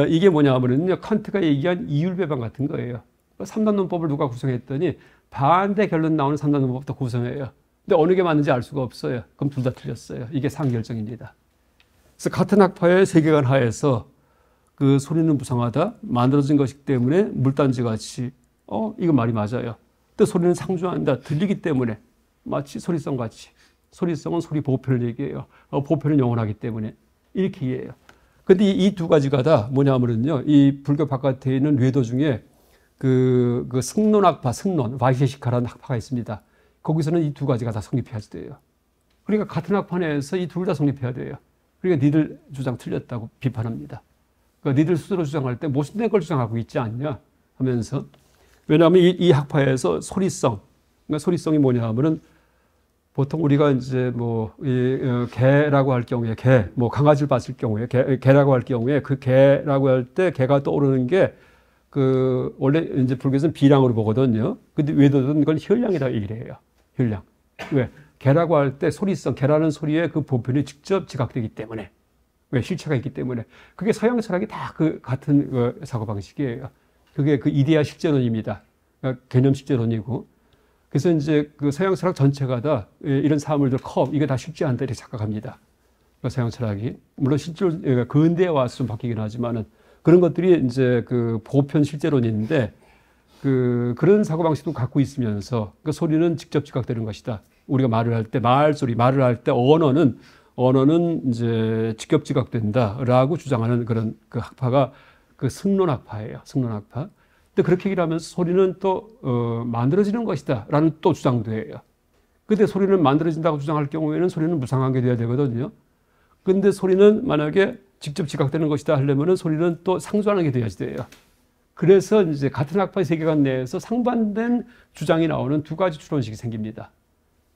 이게 뭐냐면은요. 칸트가 얘기한 이율배반 같은 거예요. 3단 논법을 누가 구성했더니 반대 결론 나오는 3단 논법도 구성해요. 근데 어느 게 맞는지 알 수가 없어요. 그럼 둘 다 틀렸어요. 이게 상위 결정입니다. 그래서 같은 학파의 세계관 하에서 그 소리는 무상하다, 만들어진 것이기 때문에 물단지 같이 이거 말이 맞아요. 또 소리는 상주한다, 들리기 때문에 마치 소리성 같이. 소리성은 소리 보편을 얘기해요. 보편은 영원하기 때문에 이렇게 이해해요. 근데 이 두 가지가 다 뭐냐면요, 이 불교 바깥에 있는 뇌도 중에 그 승론학파, 승론, 바이셰시카라는 학파가 있습니다. 거기서는 이 두 가지가 다 성립해야 돼요. 그러니까 같은 학파 내에서 이 둘 다 성립해야 돼요. 그러니까 니들 주장 틀렸다고 비판합니다. 그러니까 니들 스스로 주장할 때 모순된 걸 주장하고 있지 않냐 하면서. 왜냐하면 이 학파에서 소리성, 그러니까 소리성이 뭐냐 하면은 보통 우리가 이제 개라고 할 경우에 강아지를 봤을 경우에 개라고 할 경우에 그 개라고 할 때 개가 떠오르는 게 원래 이제 불교에서는 비량으로 보거든요. 근데 외도는 그걸 혈량이라고 얘기를 해요. 혈량. 왜? 개라고 할 때 소리성, 개라는 소리의 그 보편이 직접 지각되기 때문에. 왜? 실체가 있기 때문에. 그게 서양 철학이 다 같은 사고방식이에요. 그게 이데아 실제론입니다. 그러니까 개념 실제론이고. 그래서 이제 서양 철학 전체가 다 이런 사물들, 이게 다 실제한다 이렇게 착각합니다. 서양 철학이. 물론 실제로 근대에 와서 좀 바뀌긴 하지만은 그런 것들이 이제 보편 실제론인데 그런 사고방식도 갖고 있으면서 소리는 직접 지각되는 것이다. 우리가 말을 할 때 말을 할 때 언어는 이제 직접 지각된다라고 주장하는 그런 학파가 승론학파예요. 승론학파. 근데 그렇게 얘기를 하면서 소리는 또 만들어지는 것이다라는 또 주장도 해요. 근데 소리는 만들어진다고 주장할 경우에는 소리는 무상한 게 돼야 되거든요. 근데 소리는 만약에 직접 지각되는 것이다 하려면은 소리는 또 상주하는 게 돼야지 돼요. 그래서 이제 같은 학파의 세계관 내에서 상반된 주장이 나오는 두 가지 추론식이 생깁니다.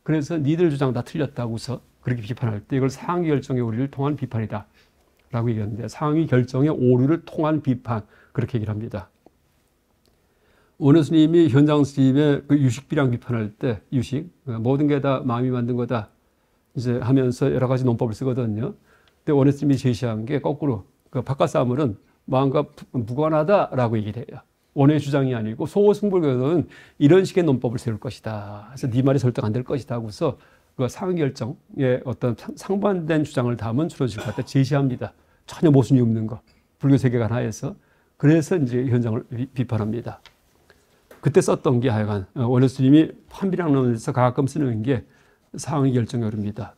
그래서 니들 주장 다 틀렸다고서 그렇게 비판할 때 이걸 상위 결정의 오류를 통한 비판이다 라고 얘기하는데, 상위 결정의 오류를 통한 비판, 그렇게 얘기를 합니다. 원효 스님이 현장 스님의 유식비량 비판할 때, 유식, 모든 게 다 마음이 만든 거다 이제 하면서 여러 가지 논법을 쓰거든요. 근데 원효 스님이 제시한 게 거꾸로 바깥 사물은 마음과 무관하다라고 얘기를 해요. 원효의 주장이 아니고 소승불교는 이런 식의 논법을 세울 것이다. 그래서 네 말이 설득 안 될 것이다 하고서 상위 결정의 어떤 상반된 주장을 담은 추론식을 갖다 제시합니다. 전혀 모순이 없는 거. 불교 세계관 하에서. 그래서 이제 현장을 비판합니다. 그때 썼던 게 하여간 원효 스님이 판비량론에서 가끔 쓰는 게 상위 결정의 오류입니다.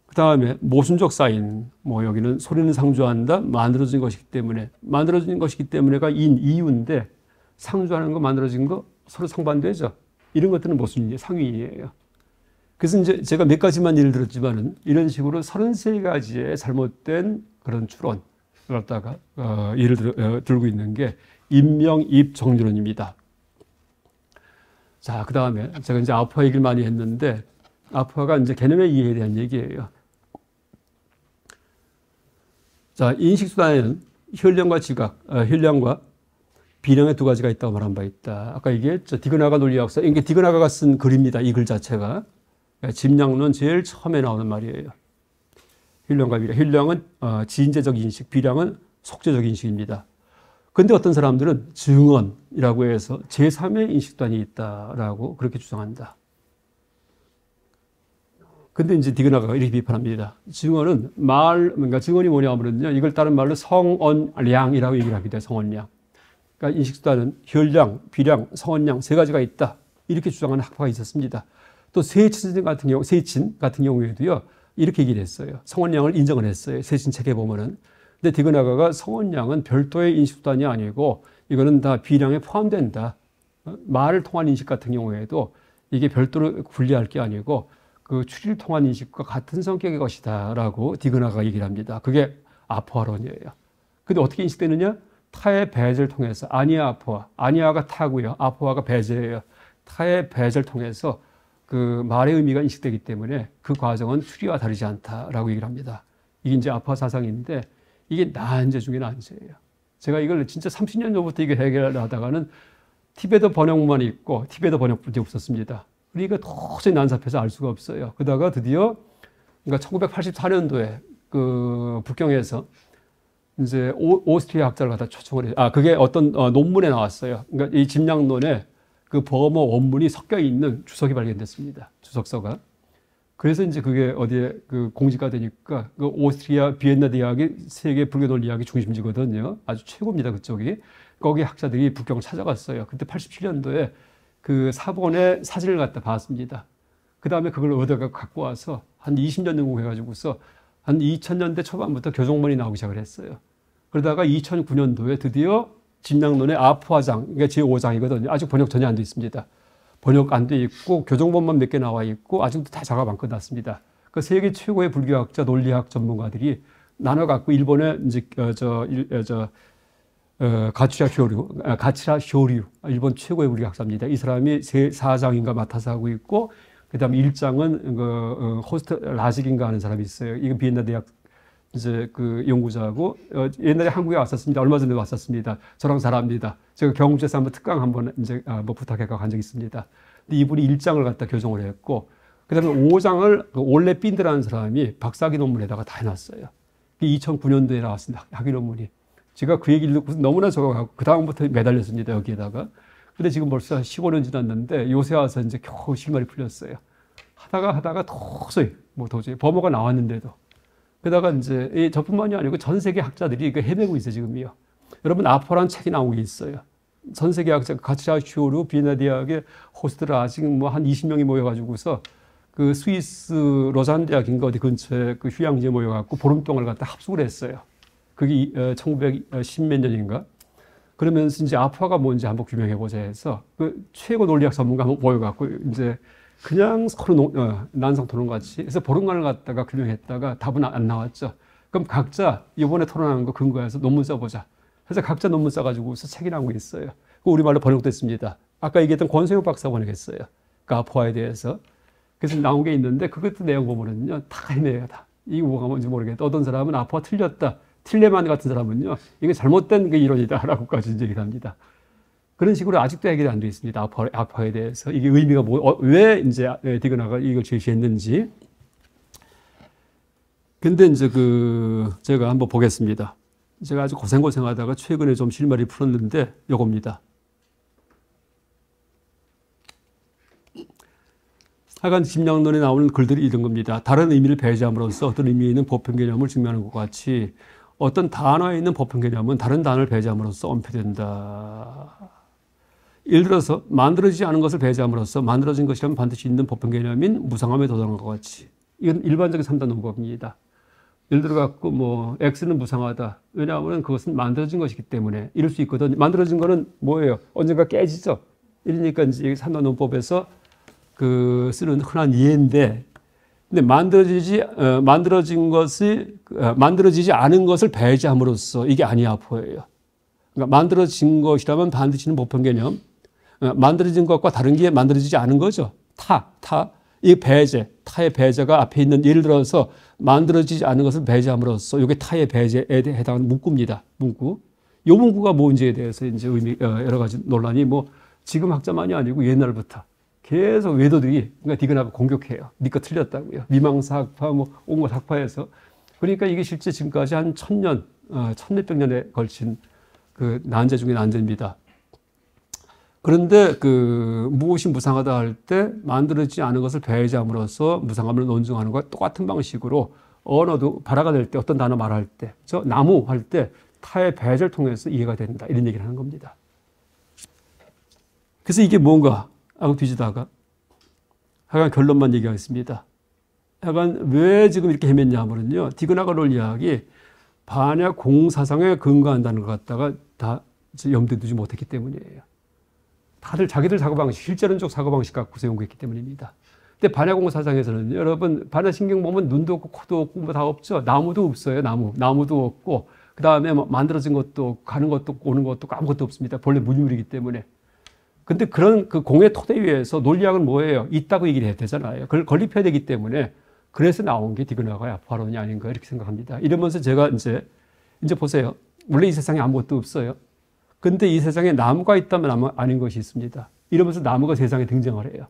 그 다음에 모순적 사인, 여기는 소리는 상주한다, 만들어진 것이기 때문에가 이유인데 상주하는 거, 만들어진 거 서로 상반되죠. 이런 것들은 모순이에요. 상위이에요. 그래서 이제 제가 몇 가지만 예를 들었지만은 이런 식으로 33가지의 잘못된 그런 추론을 갖다가 예를 들고 있는 게 인명입 정유론입니다. 자, 그 다음에 제가 이제 아포아 얘기를 많이 했는데 아포아가 이제 개념의 이해에 대한 얘기예요. 자, 인식수단에는 혈량과 지각, 혈량과 비량의 두 가지가 있다고 말한 바 있다. 아까 얘기했죠. 디그나가 논리학사. 이게 디그나가가 쓴 글입니다. 이 글 자체가. 집량론 제일 처음에 나오는 말이에요. 힐량과 비량. 힐량은 지인제적 인식, 비량은 속죄적 인식입니다. 그런데 어떤 사람들은 증언이라고 해서 제3의 인식단이 있다라고 그렇게 주장한다. 근데 이제 디그나가가 이렇게 비판합니다. 증언은 그러니까 증언이 뭐냐 하면요. 이걸 다른 말로 성언량이라고 얘기를 합니다. 성언량. 그러니까 인식수단은 혈량, 비량, 성언량 세 가지가 있다. 이렇게 주장하는 학파가 있었습니다. 또 세친 같은 경우에도요. 이렇게 얘기를 했어요. 성언량을 인정을 했어요. 세친 책에 보면은. 근데 디그나가가 성언량은 별도의 인식수단이 아니고 이거는 다 비량에 포함된다. 말을 통한 인식 같은 경우에도 이게 별도로 분리할 게 아니고 그 추리를 통한 인식과 같은 성격의 것이다라고 디그나가가 얘기를 합니다. 그게 아포아론이에요. 근데 어떻게 인식되느냐? 타의 배제를 통해서 아니아 아포아, 아니아가 타고요. 아포아가 배제예요. 타의 배제를 통해서 그 말의 의미가 인식되기 때문에 그 과정은 추리와 다르지 않다라고 얘기를 합니다. 이게 이제 아포아 사상인데 이게 난제 중에 난제예요. 제가 이걸 진짜 30년 전부터 이게 해결하다가는 티베트 번역만 있고 티베트 번역뿐이 없었습니다. 그러니까 도저히 난삽해서 알 수가 없어요. 그러다가 드디어 그러니까 1984년도에 그 북경에서 이제 오스트리아 학자를 갖다 초청을 해요. 그게 어떤 논문에 나왔어요. 그러니까 이 집량론에 그 버머 원문이 섞여 있는 주석이 발견됐습니다. 주석서가. 그래서 이제 그게 어디에 그 공지가 되니까 그 오스트리아 비엔나 대학이 세계 불교 논리학의 중심지거든요. 아주 최고입니다. 그쪽이. 거기 학자들이 북경을 찾아갔어요. 그때 87년도에 그 사본의 사진을 갖다 봤습니다. 그 다음에 그걸 얻어가 갖고 와서 한 20년 연구해가지고서 한 2000년대 초반부터 교정본이 나오기 시작을 했어요. 그러다가 2009년도에 드디어 집량론의 아포아장, 그러니까 제5장이거든요. 아직 번역 전혀 안 돼 있습니다. 번역 안 돼 있고 교정본만 몇 개 나와 있고 아직도 다 작업 안 끝났습니다. 그 세계 최고의 불교학자, 논리학 전문가들이 나눠갖고 일본의 이제 가치라 쇼류, 일본 최고의 불교학자입니다. 이 사람이 4장인가 맡아서 하고 있고, 그 다음에 1장은 호스트 라직인가 하는 사람이 있어요. 이건 비엔나 대학 이제 그 연구자고, 옛날에 한국에 왔었습니다. 얼마 전에 왔었습니다. 저랑 잘 압니다. 제가 경주에서 한번 특강 한번 이제 뭐 부탁해서 간 적이 있습니다. 근데 이분이 1장을 갖다 교정을 했고, 그 다음에 5장을 올레 빈드라는 사람이 박사학위 논문에다가 다 해놨어요. 2009년도에 나왔습니다. 학위 논문이. 제가 그 얘기를 듣고 너무나 적어가고 그 다음부터 매달렸습니다. 여기에다가. 근데 지금 벌써 15년 지났는데 요새 와서 이제 겨우 실마리 풀렸어요. 하다가 도저히 범어가 나왔는데도. 그러다가 이제 저뿐만이 아니고 전 세계 학자들이 그 헤매고 있어요. 지금요. 여러분 아포라는 책이 나오고 있어요. 전 세계 학자 가치라 쇼루 비엔나 대학의 호스트라 아직 뭐 한 20명이 모여가지고서 그 스위스 로잔 대학인가 어디 근처에 그 휴양지에 모여갖고 보름 동안을 갖다 합숙을 했어요. 그게 1910 몇 년인가? 그러면서 이제 아포아가 뭔지 한번 규명해보자 해서 그 최고 논리학 전문가 한번 모여갖고 이제 그냥 서로 난상 토론 같이 해서 보름간을 갖다가 규명했다가 답은 안 나왔죠. 그럼 각자 이번에 토론하는 거 근거해서 논문 써보자. 그래서 각자 논문 써가지고서 책이 나오고 있어요. 우리말로 번역됐습니다. 아까 얘기했던 권소영 박사 번역했어요. 그 아포아에 대해서. 그래서 나온 게 있는데 그것도 내용 보면은요 다 헤매요. 다. 이게 뭐가 뭔지 모르겠다. 어떤 사람은 아포아 틀렸다. 틸레만 같은 사람은요, 이게 잘못된 그 이론이다라고까지 얘기를 합니다. 그런 식으로 아직도 해결이 안 되어 있습니다. 아포아에 대해서. 이게 의미가 왜 이제 디그나가 이걸 제시했는지. 근데 이제 제가 한번 보겠습니다. 제가 아주 고생하다가 최근에 좀 실마리 풀었는데, 요겁니다. 하여간 집량론에 나오는 글들이 이런 겁니다. 다른 의미를 배제함으로써 어떤 의미에 있는 보편 개념을 증명하는 것 같이 어떤 단어에 있는 보편 개념은 다른 단어를 배제함으로써 엄폐된다. 예를 들어서 만들어지지 않은 것을 배제함으로써 만들어진 것이라면 반드시 있는 보편 개념인 무상함에 도달한 것 같이. 이건 일반적인 3단 논법입니다. 예를 들어 갖고 뭐 X는 무상하다. 왜냐하면 그것은 만들어진 것이기 때문에 이럴 수 있거든요. 만들어진 거는 뭐예요? 언젠가 깨지죠. 이러니까 이제 3단 논법에서 쓰는 흔한 예인데, 근데 만들어지지 않은 것을 배제함으로써 이게 아니아포예요. 그러니까 만들어진 것이라면 반드시 있는 보편 개념, 만들어진 것과 다른 게 만들어지지 않은 거죠. 이 배제, 타의 배제가 앞에 있는 예를 들어서 만들어지지 않은 것을 배제함으로써 이게 타의 배제에 해당하는 문구입니다. 문구. 요 문구가 뭔지에 대해서 이제 여러 가지 논란이 뭐 지금 학자만이 아니고 옛날부터 계속 외도들이 그러니까 디그나가 공격해요. 니거 틀렸다고요. 미망사 학파 뭐 온갖 학파에서. 그러니까 이게 실제 지금까지 한 1000년, 1600 년에 걸친 그 난제 중에 난제입니다. 그런데 그 무엇이 무상하다 할 때 만들어지지 않은 것을 배제함으로써 무상함을 논증하는 것과 똑같은 방식으로 언어도 발화가 될 때 어떤 단어 말할 때, 저 나무 할 때 타의 배제를 통해서 이해가 된다. 이런 얘기를 하는 겁니다. 그래서 이게 뭔가 하고 뒤지다가 하여간 결론만 얘기하겠습니다. 하여간 왜 지금 이렇게 헤맸냐 하면요. 디그나가 논리학이 반야 공사상에 근거한다는 것 갖다가 다 염두에 두지 못했기 때문이에요. 다들 자기들 사고방식, 실제론적 사고방식 갖고서 연구했기 때문입니다. 근데 반야공사상에서는 여러분 반야신경 보면 눈도 없고 코도 없고 뭐 다 없죠. 나무도 없어요. 나무도 없고 그 다음에 만들어진 것도 없고 가는 것도 없고 오는 것도 없고 아무것도 없습니다. 본래 무물이기 때문에. 근데 그런 그 공의 토대 위에서 논리학은 뭐예요? 있다고 얘기를 해야 되잖아요. 그걸 건립해야 되기 때문에 그래서 나온 게 디그나가 야파론이 아닌가 이렇게 생각합니다. 이러면서 제가 이제 보세요. 원래 이 세상에 아무것도 없어요. 근데 이 세상에 나무가 있다면 나무 아닌 것이 있습니다. 이러면서 나무가 세상에 등장을 해요.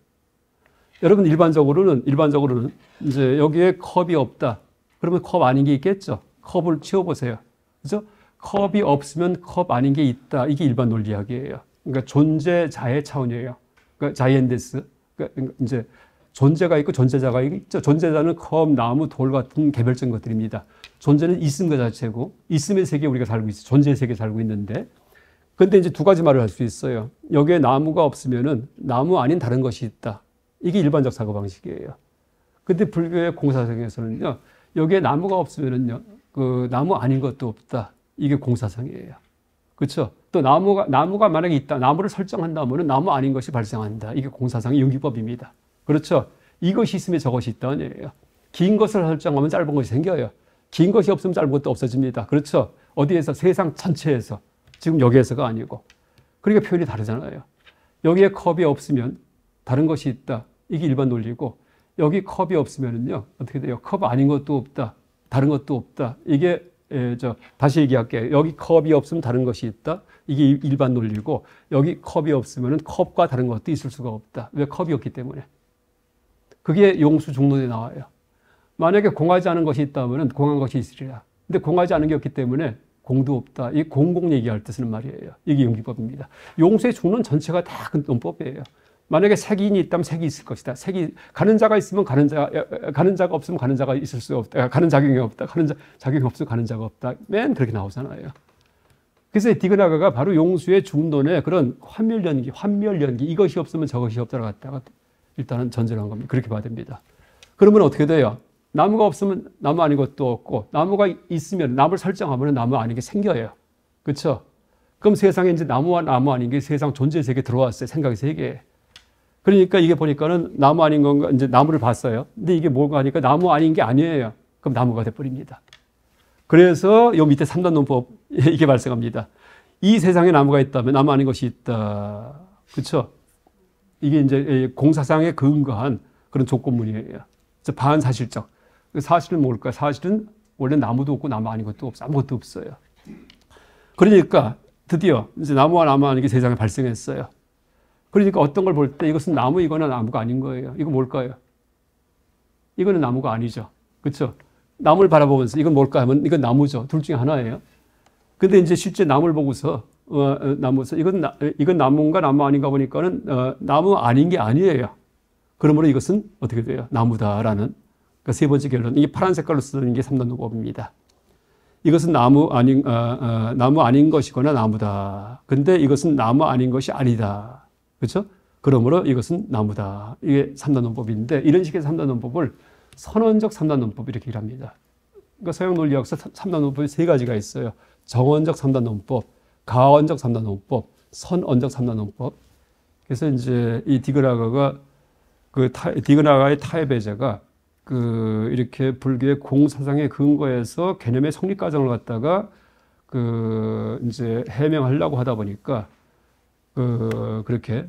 여러분 일반적으로는 이제 여기에 컵이 없다. 그러면 컵 아닌 게 있겠죠. 컵을 치워보세요. 그죠? 컵이 없으면 컵 아닌 게 있다. 이게 일반 논리학이에요. 그러니까 존재자의 차원이에요. 그러니까 자이엔데스. 그러니까 이제 존재가 있고 존재자가 있죠. 존재자는 컵, 나무, 돌 같은 개별적인 것들입니다. 존재는 있음 그 자체고 있음의 세계에 우리가 살고 있어요. 존재의 세계에 살고 있는데 근데 이제 두 가지 말을 할 수 있어요. 여기에 나무가 없으면은 나무 아닌 다른 것이 있다. 이게 일반적 사고방식이에요. 근데 불교의 공사상에서는요, 여기에 나무가 없으면은요, 그 나무 아닌 것도 없다. 이게 공사상이에요. 그렇죠? 또 나무가 만약에 있다. 나무를 설정한다면은 나무 아닌 것이 발생한다. 이게 공사상의 연기법입니다. 그렇죠? 이것이 있으면 저것이 있다. 아니에요. 긴 것을 설정하면 짧은 것이 생겨요. 긴 것이 없으면 짧은 것도 없어집니다. 그렇죠? 어디에서? 세상 전체에서. 지금 여기에서가 아니고. 그러니까 표현이 다르잖아요. 여기에 컵이 없으면 다른 것이 있다. 이게 일반 논리고 여기 컵이 없으면은요 어떻게 돼요? 컵 아닌 것도 없다. 다른 것도 없다. 이게 다시 얘기할게요. 여기 컵이 없으면 다른 것이 있다. 이게 일반 논리고 여기 컵이 없으면은 컵과 다른 것도 있을 수가 없다. 왜? 컵이 없기 때문에. 그게 용수 중론에 나와요. 만약에 공하지 않은 것이 있다면은 공한 것이 있으리라. 근데 공하지 않은 게 없기 때문에 공도 없다. 이 공공 얘기할 때 쓰는 말이에요. 이게 용기법입니다. 용수의 중론 전체가 다 그 논법이에요. 만약에 색인이 있다면 색이 있을 것이다. 색이 가는 자가 있으면 가는 자가 없으면 가는 자가 있을 수 없다. 가는 작용이 없다. 작용이 없으면 가는 자가 없다. 맨 그렇게 나오잖아요. 그래서 디그나가가 바로 용수의 중론의 그런 환멸 연기 이것이 없으면 저것이 없다라고 갖다가 일단은 전제를 한 겁니다. 그렇게 봐야 됩니다. 그러면 어떻게 돼요? 나무가 없으면 나무 아닌 것도 없고 나무가 있으면 나무를 설정하면 나무 아닌 게 생겨요. 그렇죠? 그럼 세상에 이제 나무와 나무 아닌 게 세상 존재 세계에 들어왔어요. 생각의 세계에. 그러니까 이게 보니까는 나무 아닌 건가 이제 나무를 봤어요. 근데 이게 뭔가 하니까 나무 아닌 게 아니에요. 그럼 나무가 돼버립니다. 그래서 요 밑에 3단 논법 이게 발생합니다. 이 세상에 나무가 있다면 나무 아닌 것이 있다. 그렇죠? 이게 이제 공사상에 근거한 그런 조건문이에요. 그래서 반사실적. 사실은 뭘까? 사실은 원래 나무도 없고 나무 아닌 것도 없어. 아무것도 없어요. 그러니까 드디어 이제 나무와 나무 아닌 게 세상에 발생했어요. 그러니까 어떤 걸 볼 때 이것은 나무이거나 나무가 아닌 거예요. 이거 뭘까요? 이거는 나무가 아니죠. 그렇죠? 나무를 바라보면서 이건 뭘까 하면 이건 나무죠. 둘 중에 하나예요. 근데 이제 실제 나무를 보고서 이건 나무인가 나무 아닌가 보니까는 나무 아닌 게 아니에요. 그러므로 이것은 어떻게 돼요? 나무다라는 그러니까 세 번째 결론. 이게 파란 색깔로 쓰는 게 3단 논법입니다. 이것은 나무 아닌 것이거나 나무다. 근데 이것은 나무 아닌 것이 아니다. 그렇죠? 그러므로 이것은 나무다. 이게 3단 논법인데 이런 식의 3단 논법을 선언적 3단 논법 이렇게 일합니다. 그러니까 서양 논리학에서 3단 논법이 세 가지가 있어요. 정언적 3단 논법, 가언적 3단 논법, 선언적 3단 논법. 그래서 이제 이 디그나가의 타의 배제가 이렇게 불교의 공사상의 근거에서 개념의 성립 과정을 갖다가 이제 해명하려고 하다 보니까 그렇게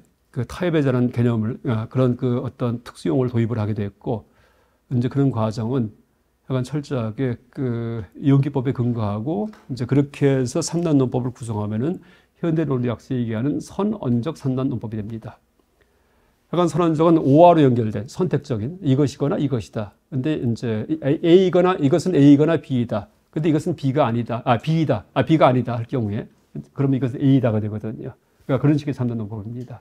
타의 배제라는 개념을 그런 어떤 특수용어를 도입을 하게 됐고 이제 그런 과정은 약간 철저하게 그 이온기법에 근거하고 이제 그렇게 해서 3단 논법을 구성하면은 현대 논리학에서 얘기하는 선언적 3단 논법이 됩니다. 약간 선언적은 오화로 연결된 선택적인 이것이거나 이것이다. 근데 이제 A거나 이것은 A거나 B이다. 근데 이것은 B가 아니다. B이다. B가 아니다 할 경우에 그러면 이것은 A다가 되거든요. 그러니까 그런 식의 3단 논법입니다.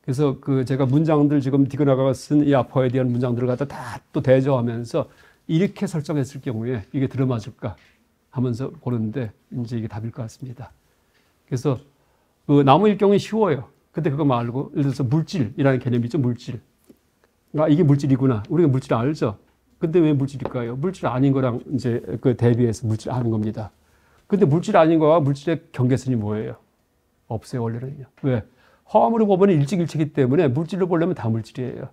그래서 그 제가 문장들 지금 디그나가 쓴 이 아포에 대한 문장들을 갖다 다 또 대조하면서 이렇게 설정했을 경우에 이게 들어맞을까 하면서 고르는데 이제 이게 답일 것 같습니다. 그래서 그 나무일 경우는 쉬워요. 근데 그거 말고 예를 들어서 물질이라는 개념이 있죠. 물질. 이게 물질이구나. 우리가 물질 알죠. 근데 왜 물질일까요? 물질 아닌 거랑 이제 그 대비해서 물질 아는 겁니다. 근데 물질 아닌 거와 물질의 경계선이 뭐예요? 없어요, 원래는요. 왜? 화합으로 보면 일찍일치기 때문에 물질로 보려면 다 물질이에요.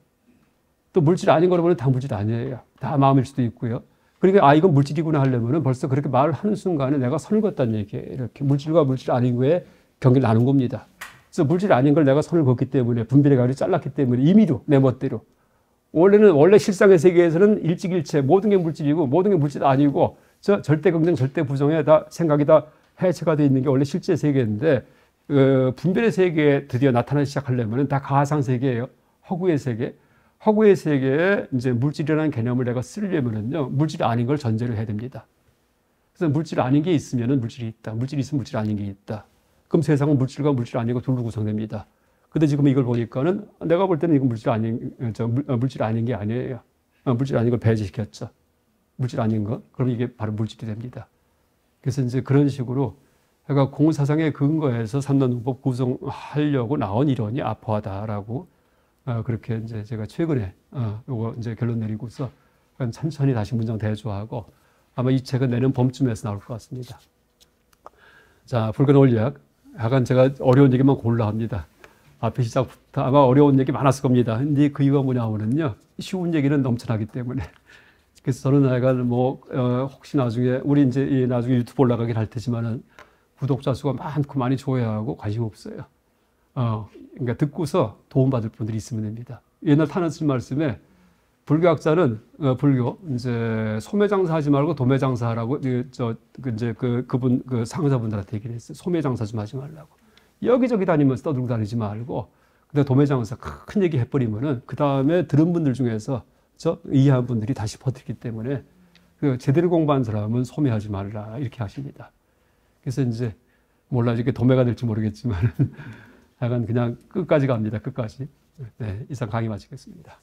또 물질 아닌 거로 보면 다 물질 아니에요. 다 마음일 수도 있고요. 그러니까 이건 물질이구나 하려면 벌써 그렇게 말을 하는 순간에 내가 선을 긋다는 얘기예요. 이렇게 물질과 물질 아닌 거에 경계를 나눈 겁니다. 그래서 물질 아닌 걸 내가 선을 긋기 때문에 분별의 가위를 잘랐기 때문에 임의로 내 멋대로 원래 실상의 세계에서는 일찍일체 모든 게 물질이고 모든 게 물질 아니고 절대 긍정 절대 부정에 다 생각이 다 해체가 되어 있는 게 원래 실제 세계인데 분별의 세계에 드디어 나타나기 시작하려면 다 가상 세계예요. 허구의 세계. 허구의 세계에 이제 물질이라는 개념을 내가 쓰려면은요, 물질이 아닌 걸 전제를 해야 됩니다. 그래서 물질 아닌 게 있으면은 물질이 있다. 물질이 있으면 물질 아닌 게 있다. 그럼 세상은 물질과 물질 아니고 둘로 구성됩니다. 근데 지금 이걸 보니까는 내가 볼 때는 이건 물질 아닌 게 아니에요. 물질 아닌 걸 배제시켰죠. 물질 아닌 것. 그럼 이게 바로 물질이 됩니다. 그래서 이제 그런 식으로 그러니까 공사상의 근거에서 3단 논법 구성하려고 나온 이론이 아포하다라고 그렇게 이제 제가 최근에 요거 이제 결론 내리고서 천천히 다시 문장 대조하고 아마 이 책은 내년 봄쯤에서 나올 것 같습니다. 자, 불교 논리학. 약간 제가 어려운 얘기만 골라 합니다. 앞에 시작부터 아마 어려운 얘기 많았을 겁니다. 근데 그 이유가 뭐냐면요. 쉬운 얘기는 넘쳐나기 때문에. 그래서 저는 약간 혹시 나중에 우리 이제 나중에 유튜브 올라가긴 할 테지만은 구독자 수가 많고 많이 좋아하고 관심 없어요. 그러니까 듣고서 도움받을 분들이 있으면 됩니다. 옛날 타는 말씀에 불교학자는 불교 이제 소매장사하지 말고 도매장사하라고 그분 상사분들한테 얘기를 했어요. 소매장사 좀 하지 말라고. 여기저기 다니면서 떠들고 다니지 말고 근데 도매장사 큰 얘기 해버리면은 그 다음에 들은 분들 중에서 이해한 분들이 다시 퍼뜨리기 때문에 제대로 공부한 사람은 소매하지 말라 이렇게 하십니다. 그래서 이제 몰라 이게 도매가 될지 모르겠지만 약간 그냥 끝까지 갑니다. 끝까지. 네, 이상 강의 마치겠습니다.